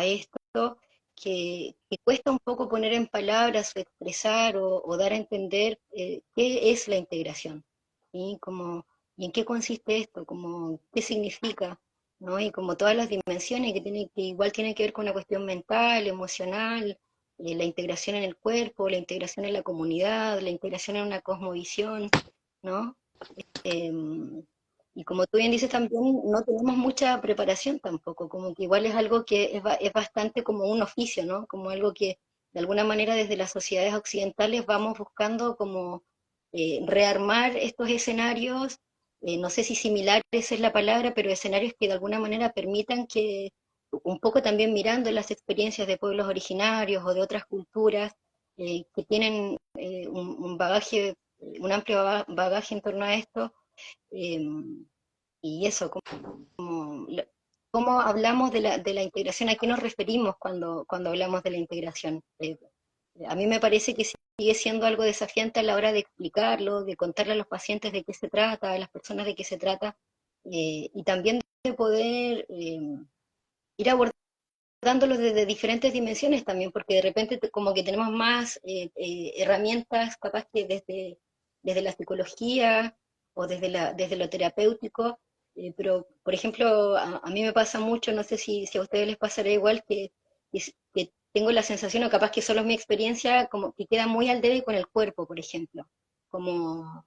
esto, que cuesta un poco poner en palabras o expresar o dar a entender qué es la integración, ¿sí? Como, y en qué consiste esto, como, qué significa, ¿no? Y como todas las dimensiones que igual tienen que ver con una cuestión mental, emocional, la integración en el cuerpo, la integración en la comunidad, la integración en una cosmovisión, ¿no? Eh, y como tú bien dices también, no tenemos mucha preparación tampoco, como que igual es algo que es bastante como un oficio, ¿no? Como algo que de alguna manera desde las sociedades occidentales vamos buscando como rearmar estos escenarios, no sé si similares es la palabra, pero escenarios que de alguna manera permitan que, un poco también mirando las experiencias de pueblos originarios o de otras culturas que tienen un bagaje, un amplio bagaje en torno a esto, eh, y eso, ¿cómo hablamos de la integración? ¿A qué nos referimos cuando hablamos de la integración? A mí me parece que sigue siendo algo desafiante a la hora de explicarlo, de contarle a los pacientes de qué se trata, a las personas de qué se trata, y también de poder ir abordándolo desde diferentes dimensiones también, porque de repente como que tenemos más herramientas, capaz que desde la psicología o desde lo terapéutico, pero por ejemplo, a mí me pasa mucho, no sé si a ustedes les pasará igual, que tengo la sensación, o capaz que solo es mi experiencia, como que queda muy al debe con el cuerpo, por ejemplo, como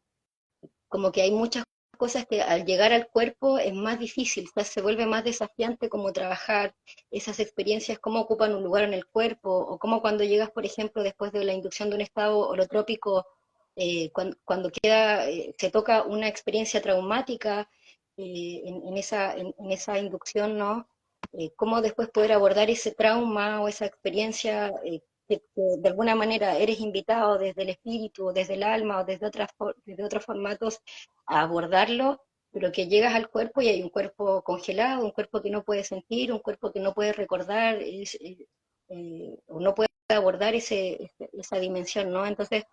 como que hay muchas cosas que al llegar al cuerpo es más difícil, o sea, se vuelve más desafiante como trabajar esas experiencias, cómo ocupan un lugar en el cuerpo, o cómo cuando llegas, por ejemplo, después de la inducción de un estado holotrópico, cuando queda, se toca una experiencia traumática en esa inducción, ¿no? Cómo después poder abordar ese trauma o esa experiencia que de alguna manera eres invitado desde el espíritu, desde el alma o desde otros formatos a abordarlo, pero que llegas al cuerpo y hay un cuerpo congelado, un cuerpo que no puede sentir, un cuerpo que no puede recordar, o no puede abordar esa dimensión, ¿no? Entonces,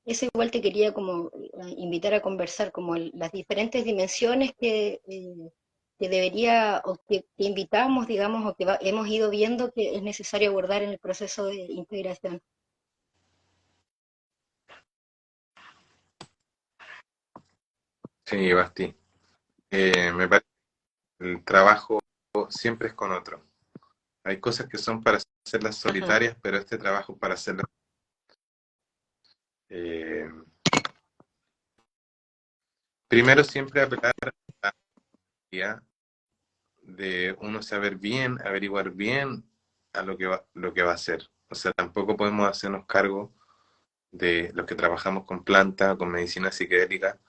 eso igual te quería como invitar a conversar, como las diferentes dimensiones que debería, o que invitamos, digamos, o que hemos ido viendo que es necesario abordar en el proceso de integración. Sí, Basti. Me parece que el trabajo siempre es con otro. Hay cosas que son para hacerlas Ajá. solitarias, pero este trabajo es para hacerlas. eh, Primero siempre apelar a la idea de uno saber bien, averiguar bien a lo que va a hacer. O sea, tampoco podemos hacernos cargo de los que trabajamos con planta, con medicina psiquiátrica,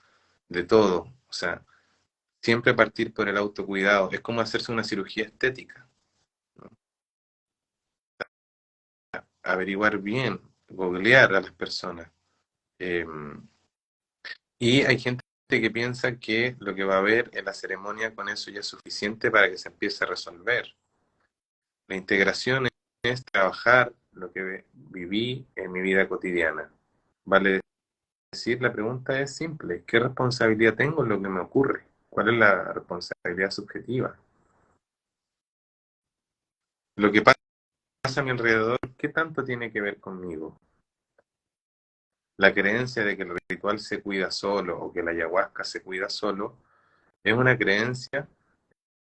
de todo. O sea, siempre partir por el autocuidado. Es como hacerse una cirugía estética, ¿no? Averiguar bien, googlear a las personas. Eh, y hay gente que piensa que lo que va a haber en la ceremonia con eso ya es suficiente para que se empiece a resolver. La integración es trabajar lo que viví en mi vida cotidiana. Vale decir, la pregunta es simple: ¿qué responsabilidad tengo en lo que me ocurre? ¿Cuál es la responsabilidad subjetiva? Lo que pasa a mi alrededor, ¿qué tanto tiene que ver conmigo? La creencia de que el ritual se cuida solo o que la ayahuasca se cuida solo es una creencia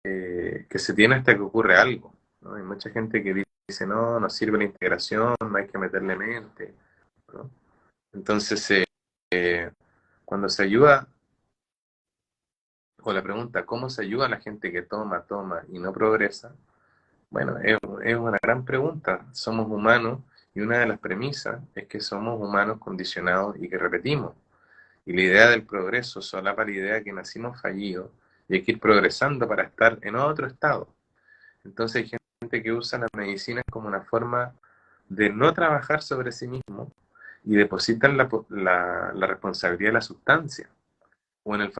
que se tiene hasta que ocurre algo, ¿no? Hay mucha gente que dice, no, no sirve la integración, no hay que meterle mente, ¿no? Entonces, cuando se ayuda, o la pregunta, ¿cómo se ayuda a la gente que toma, toma y no progresa? Bueno, es una gran pregunta. Somos humanos y una de las premisas es que somos humanos condicionados y que repetimos. Y la idea del progreso solapa la idea que nacimos fallidos y hay que ir progresando para estar en otro estado. Entonces hay gente que usa la medicina como una forma de no trabajar sobre sí mismo y depositan la responsabilidad de la sustancia, o en el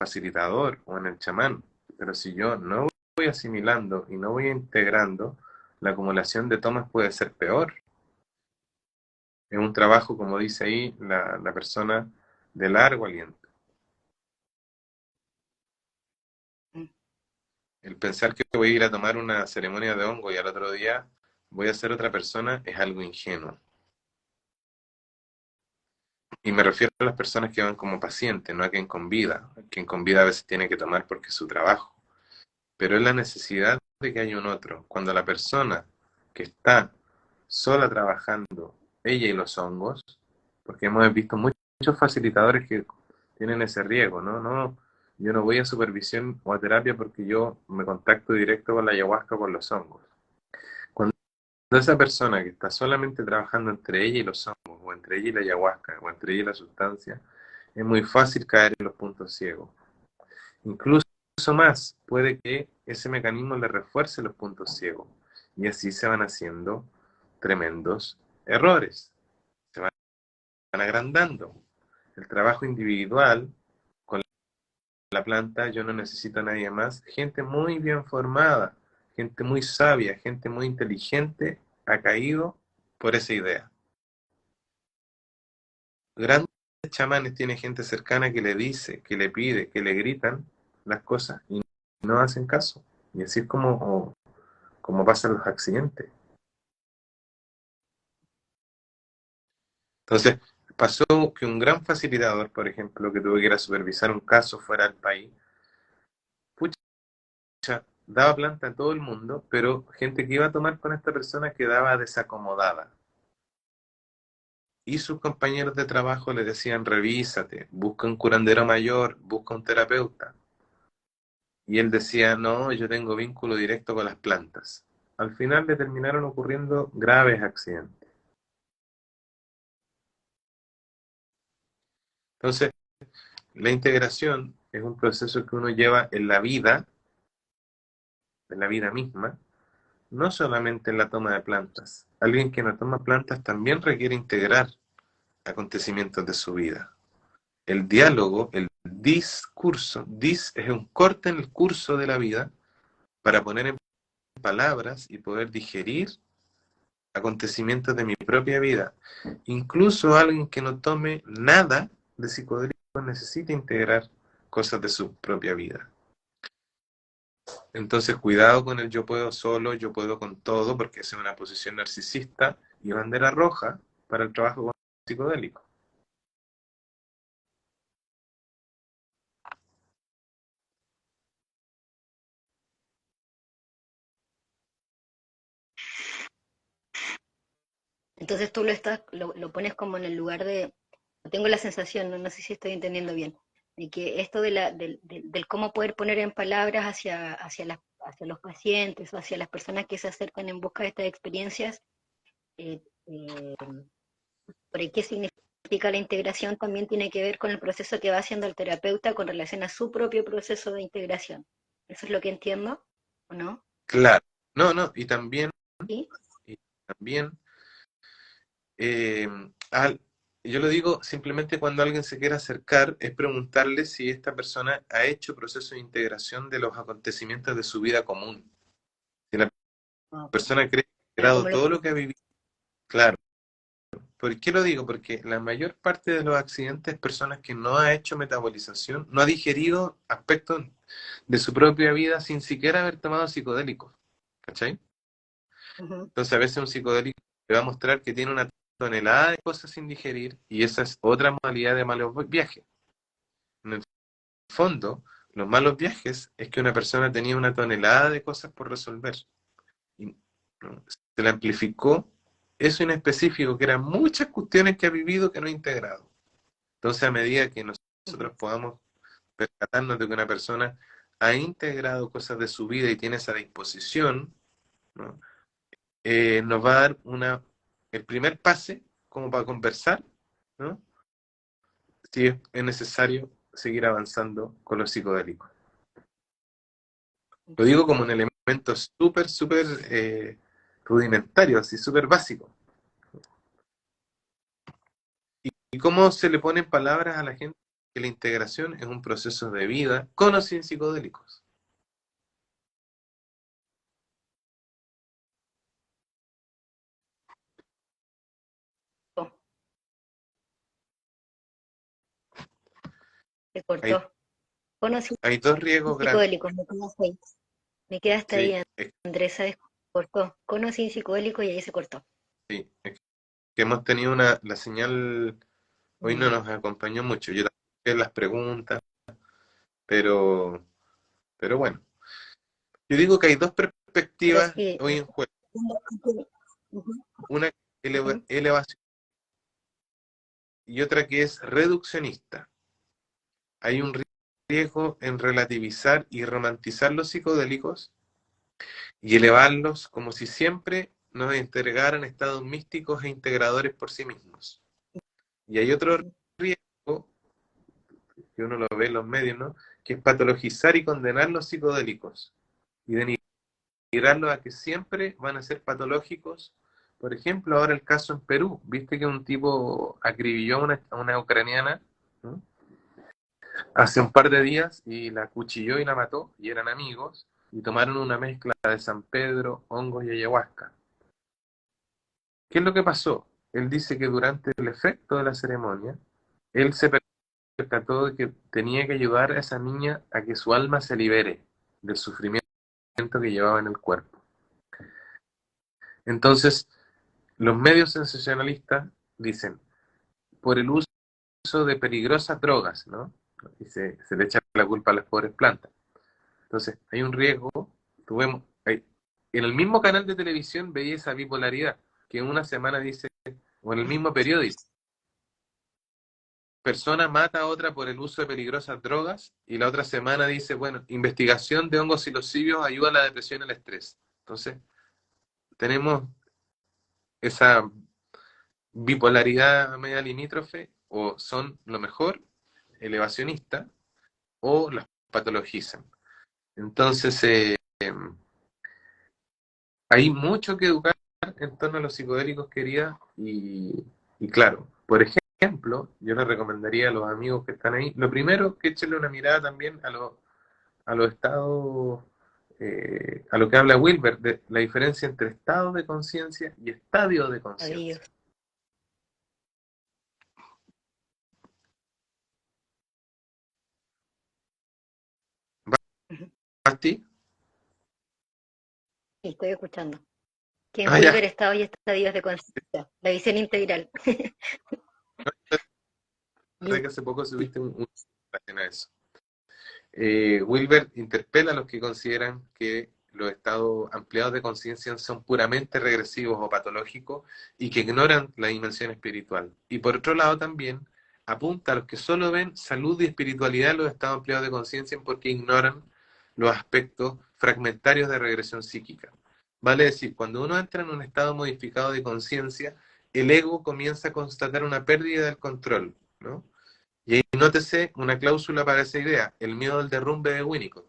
facilitador, o en el chamán. Pero si yo no voy asimilando y no voy integrando, la acumulación de tomas puede ser peor. Es un trabajo, como dice ahí la persona, de largo aliento. El pensar que voy a ir a tomar una ceremonia de hongo y al otro día voy a ser otra persona es algo ingenuo. Y me refiero a las personas que van como pacientes, no a quien convida. Quien convida a veces tiene que tomar porque es su trabajo. Pero es la necesidad de que haya un otro. Cuando la persona que está sola trabajando, ella y los hongos, porque hemos visto muchos facilitadores que tienen ese riesgo, ¿no? No, yo no voy a supervisión o a terapia porque yo me contacto directo con la ayahuasca o con los hongos. Cuando esa persona que está solamente trabajando entre ella y los hongos, o entre ella y la ayahuasca, o entre ella y la sustancia, es muy fácil caer en los puntos ciegos. Incluso más, puede que ese mecanismo le refuerce los puntos ciegos, y así se van haciendo tremendos errores, se van agrandando. El trabajo individual con la planta, yo no necesito a nadie más, gente muy bien formada, gente muy sabia, gente muy inteligente, ha caído por esa idea. Grandes chamanes tienen gente cercana que le dice, que le pide, que le gritan las cosas y no hacen caso. Y así es como pasan los accidentes. Entonces, pasó que un gran facilitador, por ejemplo, que tuvo que ir a supervisar un caso fuera del país, pucha, daba planta a todo el mundo, pero gente que iba a tomar con esta persona quedaba desacomodada. Y sus compañeros de trabajo le decían, revísate, busca un curandero mayor, busca un terapeuta. Y él decía, no, yo tengo vínculo directo con las plantas. Al final le terminaron ocurriendo graves accidentes. Entonces, la integración es un proceso que uno lleva en la vida misma, no solamente en la toma de plantas. Alguien que no toma plantas también requiere integrar acontecimientos de su vida. El diálogo, el discurso, es un corte en el curso de la vida para poner en palabras y poder digerir acontecimientos de mi propia vida. Incluso alguien que no tome nada de psicodélico necesita integrar cosas de su propia vida. Entonces, cuidado con el yo puedo solo, yo puedo con todo, porque esa es una posición narcisista y bandera roja para el trabajo con psicodélico. Entonces tú lo pones como en el lugar de, tengo la sensación, no sé si estoy entendiendo bien, de que esto del cómo poder poner en palabras hacia los pacientes o hacia las personas que se acercan en busca de estas experiencias, eh, eh, por qué significa la integración también tiene que ver con el proceso que va haciendo el terapeuta con relación a su propio proceso de integración. ¿Eso es lo que entiendo o no? Claro, no, no, ¿Sí? y también eh, al, yo lo digo simplemente cuando alguien se quiera acercar, es preguntarle si esta persona ha hecho proceso de integración de los acontecimientos de su vida común. Si la Ok. persona cree que ha Claro, integrado como lo todo lo que ha vivido, claro. ¿Por qué lo digo? Porque la mayor parte de los accidentes es personas que no ha hecho metabolización, no ha digerido aspectos de su propia vida sin siquiera haber tomado psicodélicos. ¿Cachai? uh-huh. Entonces a veces un psicodélico te va a mostrar que tiene una tonelada de cosas sin digerir y esa es otra modalidad de malos viajes. En el fondo, los malos viajes es que una persona tenía una tonelada de cosas por resolver y ¿no? Se le amplificó eso en específico, que eran muchas cuestiones que ha vivido que no ha integrado. Entonces, a medida que nosotros podamos percatarnos de que una persona ha integrado cosas de su vida y tiene esa disposición, ¿no? Nos va a dar el primer pase como para conversar, ¿no? Si es necesario seguir avanzando con los psicodélicos. Lo digo como un elemento súper, súper rudimentario, así súper básico. ¿Y cómo se le ponen palabras a la gente que la integración es un proceso de vida con o sin psicodélicos? Se Hay, cortó. Conocí hay dos riesgos grandes. psicodélicos, me queda hasta Sí, ahí, Andrés, ¿sabes? Cortó. Conocí psicodélico y ahí se cortó. sí, es que hemos tenido la señal, hoy no Mm. nos acompañó mucho. Yo también las preguntas, pero, pero bueno. Yo digo que hay dos Pero perspectivas sí. hoy en juego. Ujú, Una ujú. elevación y otra que es reduccionista. Hay un riesgo en relativizar y romantizar los psicodélicos y elevarlos como si siempre nos entregaran estados místicos e integradores por sí mismos. Y hay otro riesgo, que uno lo ve en los medios, ¿no? Que es patologizar y condenar los psicodélicos y denigrarlos a que siempre van a ser patológicos. Por ejemplo, ahora el caso en Perú, viste que un tipo acribilló a una ucraniana, ¿no? Hace un par de días y la acuchilló y la mató, y eran amigos, y tomaron una mezcla de San Pedro, hongos y ayahuasca. ¿Qué es lo que pasó? Él dice que durante el efecto de la ceremonia, él se percató de que tenía que ayudar a esa niña a que su alma se libere del sufrimiento que llevaba en el cuerpo. Entonces, los medios sensacionalistas dicen, por el uso de peligrosas drogas, ¿no? Y se le echa la culpa a las pobres plantas. Entonces, hay un riesgo, tuvimos, en el mismo canal de televisión veía esa bipolaridad, que en una semana dice, o en el mismo periódico, persona mata a otra por el uso de peligrosas drogas, y la otra semana dice, bueno, investigación de hongos psilocibios ayuda a la depresión y el estrés. Entonces, tenemos esa bipolaridad media limítrofe, o son lo mejor, elevacionista, o las patologizan. Entonces, hay mucho que educar en torno a los psicodélicos, querida, y claro, por ejemplo, yo les recomendaría a los amigos que están ahí, lo primero, que échenle una mirada también a los estados, a lo que habla Wilber, de la diferencia entre estado de conciencia y estadio de conciencia. Adiós. ¿Basti? Sí, estoy escuchando. Que en Ah, ya. Wilber estado y estadios de conciencia, la visión integral. Que hace poco subiste un relación a eso. Wilber interpela a los que consideran que los estados ampliados de conciencia son puramente regresivos o patológicos y que ignoran la dimensión espiritual. Y por otro lado también apunta a los que solo ven salud y espiritualidad en los estados ampliados de conciencia porque ignoran los aspectos fragmentarios de regresión psíquica. Vale decir, cuando uno entra en un estado modificado de conciencia, el ego comienza a constatar una pérdida del control, ¿no? Y ahí nótese una cláusula para esa idea, el miedo al derrumbe de Winnicott.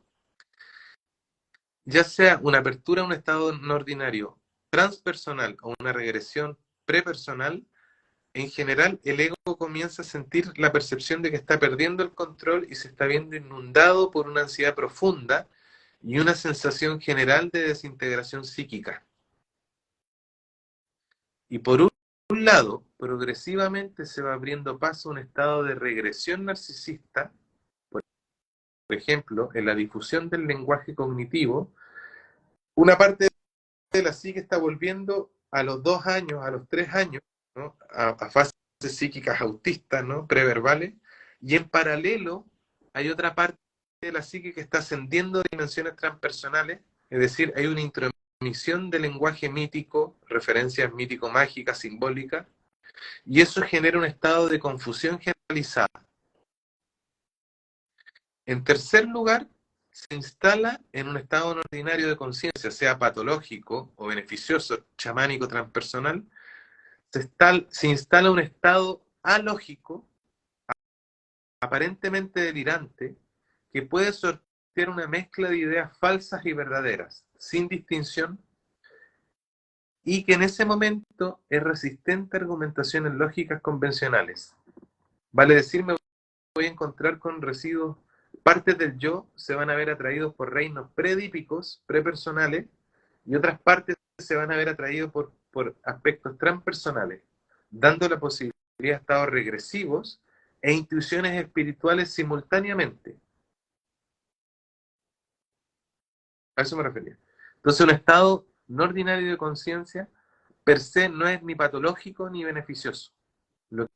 Ya sea una apertura a un estado no ordinario transpersonal o una regresión prepersonal, en general el ego comienza a sentir la percepción de que está perdiendo el control y se está viendo inundado por una ansiedad profunda y una sensación general de desintegración psíquica. Y por un lado, progresivamente se va abriendo paso a un estado de regresión narcisista, por ejemplo, en la difusión del lenguaje cognitivo, una parte de la psique está volviendo a los 2 años, a los 3 años, ¿no? A fases psíquicas autistas, ¿no? Preverbales, y en paralelo hay otra parte de la psique que está ascendiendo a dimensiones transpersonales, es decir, hay una intromisión del lenguaje mítico, referencias mítico-mágicas, simbólicas, y eso genera un estado de confusión generalizada. En tercer lugar, se instala en un estado no ordinario de conciencia, sea patológico o beneficioso, chamánico, transpersonal, se instala un estado alógico, aparentemente delirante, que puede sortear una mezcla de ideas falsas y verdaderas, sin distinción, y que en ese momento es resistente a argumentaciones lógicas convencionales. Vale decir, me voy a encontrar con residuos, partes del yo se van a ver atraídos por reinos predípicos, prepersonales, y otras partes se van a ver atraídos por aspectos transpersonales, dando la posibilidad de estados regresivos e intuiciones espirituales simultáneamente. A eso me refería. Entonces, un estado no ordinario de conciencia per se no es ni patológico ni beneficioso. Lo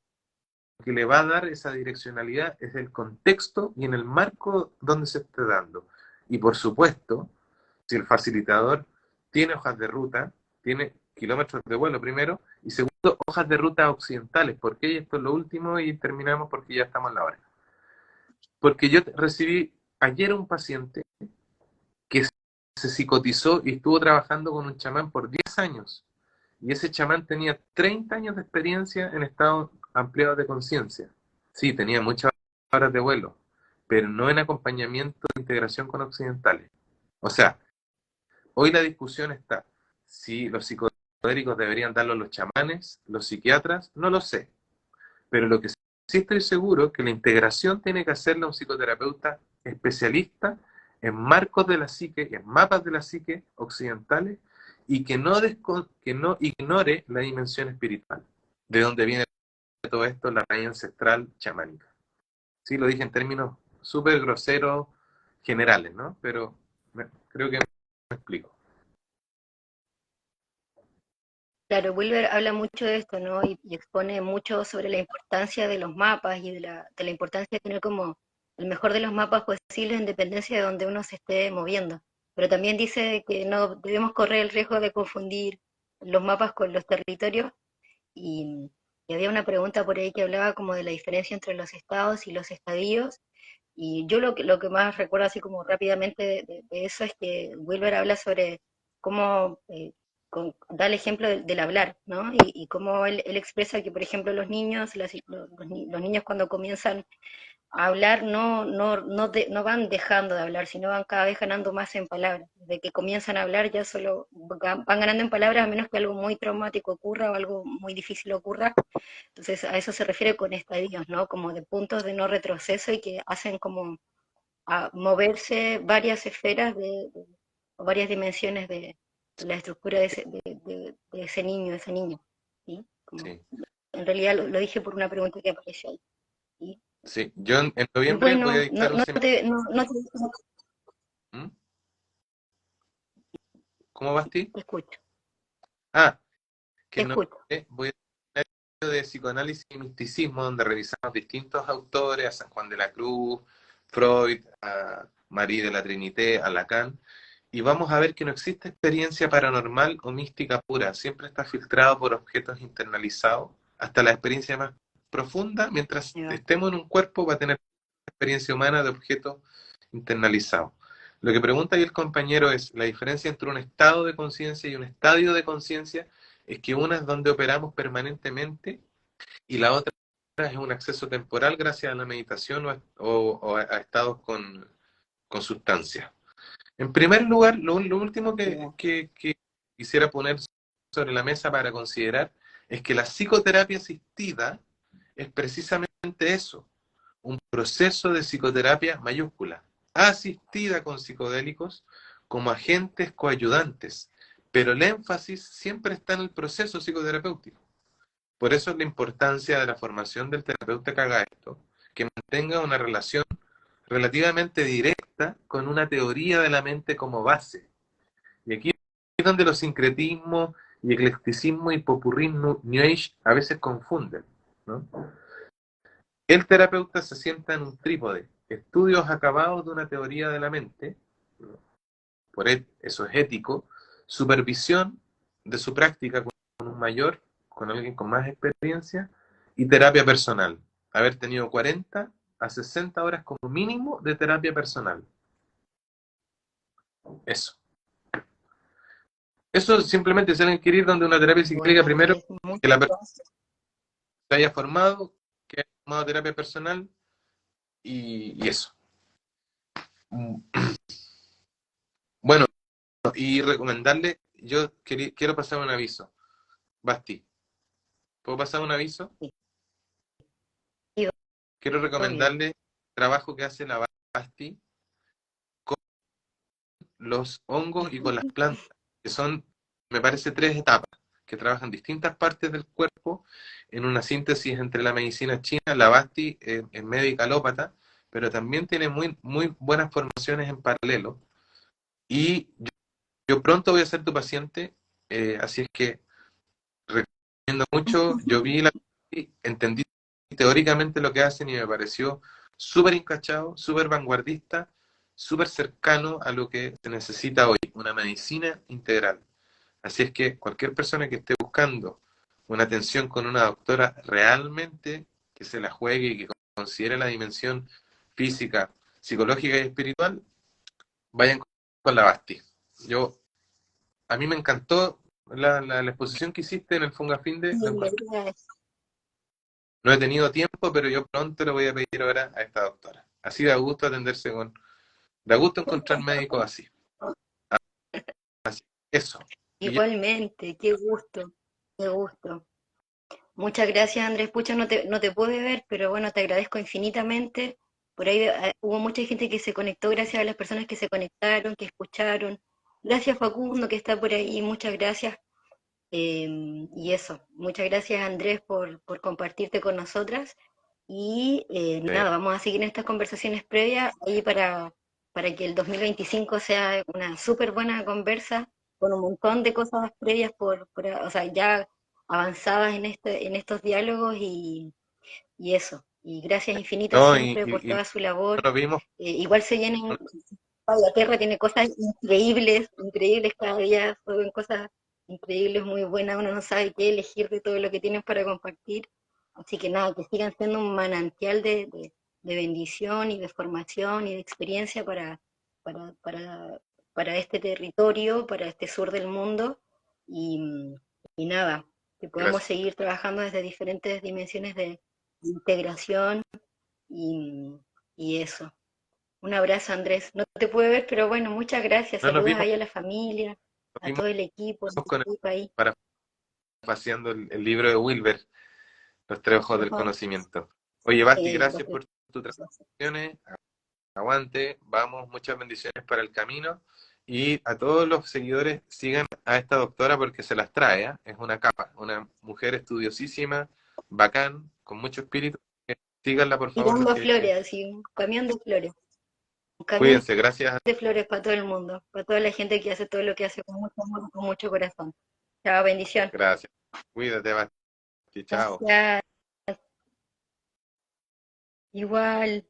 que le va a dar esa direccionalidad es el contexto y en el marco donde se esté dando. Y por supuesto, si el facilitador tiene hojas de ruta, tiene kilómetros de vuelo primero, y segundo, hojas de ruta occidentales. ¿Por qué? Y esto es lo último y terminamos porque ya estamos en la hora. Porque yo recibí ayer un paciente que se psicotizó y estuvo trabajando con un chamán por 10 años. y ese chamán tenía 30 años de experiencia en estados ampliados de conciencia. Sí, tenía muchas horas de vuelo, pero no en acompañamiento de integración con occidentales. O sea, hoy la discusión está si los psicodélicos deberían darlo los chamanes, los psiquiatras, no lo sé. Pero lo que sí estoy seguro es que la integración tiene que hacerla un psicoterapeuta especialista en marcos de la psique, en mapas de la psique occidentales, y que no ignore la dimensión espiritual, de donde viene todo esto, la raíz ancestral chamánica. Sí, lo dije en términos súper groseros, generales, ¿no? Pero creo que me explico. Claro, Wilber habla mucho de esto, ¿no? Y expone mucho sobre la importancia de los mapas y de la importancia de tener como el mejor de los mapas posibles en dependencia de donde uno se esté moviendo. Pero también dice que no debemos correr el riesgo de confundir los mapas con los territorios. Y, y había una pregunta por ahí que hablaba como de la diferencia entre los estados y los estadios. Y yo lo que más recuerdo así como rápidamente de eso es que Wilber habla sobre cómo da el ejemplo del hablar, ¿no? Y cómo él expresa que, por ejemplo, los niños, los niños cuando comienzan a hablar no van dejando de hablar, sino van cada vez ganando más en palabras. Desde que comienzan a hablar ya solo van ganando en palabras a menos que algo muy traumático ocurra o algo muy difícil ocurra. Entonces a eso se refiere con estadios, ¿no? Como de puntos de no retroceso y que hacen como a moverse varias esferas o varias dimensiones de la estructura de ese niño, de esa niña. ¿Sí? Como, Sí, en realidad lo dije por una pregunta que apareció ahí. ¿Sí? sí. Yo en noviembre voy a Bueno, dictar un seminario. ¿Mm? ¿Cómo vas, ti? te escucho, Ah, que te en escucho. noviembre voy a dictar un seminario de psicoanálisis y misticismo donde revisamos distintos autores, a San Juan de la Cruz, Freud, a Marie de la Trinité, a Lacan, y vamos a ver que no existe experiencia paranormal o mística pura, siempre está filtrado por objetos internalizados, hasta la experiencia más profunda, mientras Ya. estemos en un cuerpo va a tener experiencia humana de objetos internalizados. Lo que pregunta ahí el compañero es, la diferencia entre un estado de conciencia y un estadio de conciencia es que una es donde operamos permanentemente y la otra es un acceso temporal gracias a la meditación o a estados con sustancias. En primer lugar, lo último Ya. que quisiera poner sobre la mesa para considerar es que la psicoterapia asistida es precisamente eso, un proceso de psicoterapia mayúscula, asistida con psicodélicos como agentes coayudantes, pero el énfasis siempre está en el proceso psicoterapéutico. Por eso es la importancia de la formación del terapeuta que haga esto, que mantenga una relación relativamente directa con una teoría de la mente como base. Y aquí es donde los sincretismos y eclecticismo y popurrí New Age a veces confunden, ¿no? El terapeuta se sienta en un trípode, estudios acabados de una teoría de la mente, ¿no? Por eso es ético, supervisión de su práctica con un mayor, con alguien con más experiencia, y terapia personal. Haber tenido 40 a 60 horas como mínimo de terapia personal. Eso. Eso simplemente se alguien quiere ir donde una terapia psicodélica Bueno, primero, Andrés, muchas que la persona gracias. se haya formado, que haya tomado terapia personal y eso. Bueno, y recomendarle, yo quiero pasar un aviso. Basti, ¿puedo pasar un aviso? Sí, sí, Quiero obvio. recomendarle el trabajo que hace la Basti con los hongos y con las plantas, que son, me parece, tres etapas, que trabajan distintas partes del cuerpo en una síntesis entre la medicina china, la Basti es médica alópata, pero también tiene muy buenas formaciones en paralelo. Y yo pronto voy a ser tu paciente, así es que recomiendo mucho. Yo vi la entendí teóricamente lo que hacen y me pareció súper encachado, súper vanguardista, súper cercano a lo que se necesita hoy, una medicina integral. Así es que cualquier persona que esté buscando una atención con una doctora realmente que se la juegue y que considere la dimensión física, psicológica y espiritual, vayan con la Basti. Yo, a mí me encantó, la exposición que hiciste en el Sí, Fungafinde, la la encontré. idea es- No he tenido tiempo, pero yo pronto le voy a pedir ahora a esta doctora. Así da gusto atenderse con... Da gusto encontrar médicos así. Así, eso. Y ya, Igualmente, qué gusto, qué gusto. Muchas gracias, Andrés. Pucha, no te pude ver, pero bueno, te agradezco infinitamente. Por ahí hubo mucha gente que se conectó, gracias a las personas que se conectaron, que escucharon. Gracias, Facundo, que está por ahí. Muchas gracias. Y eso, muchas gracias, Andrés, por compartirte con nosotras. Y nada, vamos a seguir en estas conversaciones previas ahí para que el 2025 sea una súper buena conversa con un montón de cosas previas o sea, ya avanzadas en estos diálogos y eso. Y gracias infinitas no, siempre por no toda su labor. nos vimos. Igual se vienen, Tierra tiene cosas increíbles, increíbles cada día, suben cosas increíbles, muy buenas, uno no sabe qué elegir de todo lo que tienen para compartir. Así que nada, que sigan siendo un manantial de bendición y de formación y de experiencia para, para, para este territorio, para este sur del mundo. Y, y nada, que podamos Gracias. seguir trabajando desde diferentes dimensiones de integración y, y eso. Un abrazo, Andrés. No te puedo ver, pero bueno, muchas gracias. No nos Saludos vimos, ahí a la familia, nos a vimos todo el equipo, con el, ahí. paseando el libro de Wilber, Los tres ojos del Ajá. conocimiento. Oye, Basti, Sí, gracias por tus transmisiones. Aguante, vamos, muchas bendiciones para el camino. Y a todos los seguidores, sigan a esta doctora porque se las trae, ¿eh? Es una capa, una mujer estudiosísima, bacán, con mucho espíritu. Síganla, por favor, los tirando que flores, así, un camión de flores. Un camión cuídense. Gracias, de flores para todo el mundo, para toda la gente que hace todo lo que hace con mucho amor y con mucho corazón. Chao, bendición. gracias. Cuídate, Basti, chao. Gracias. Igual.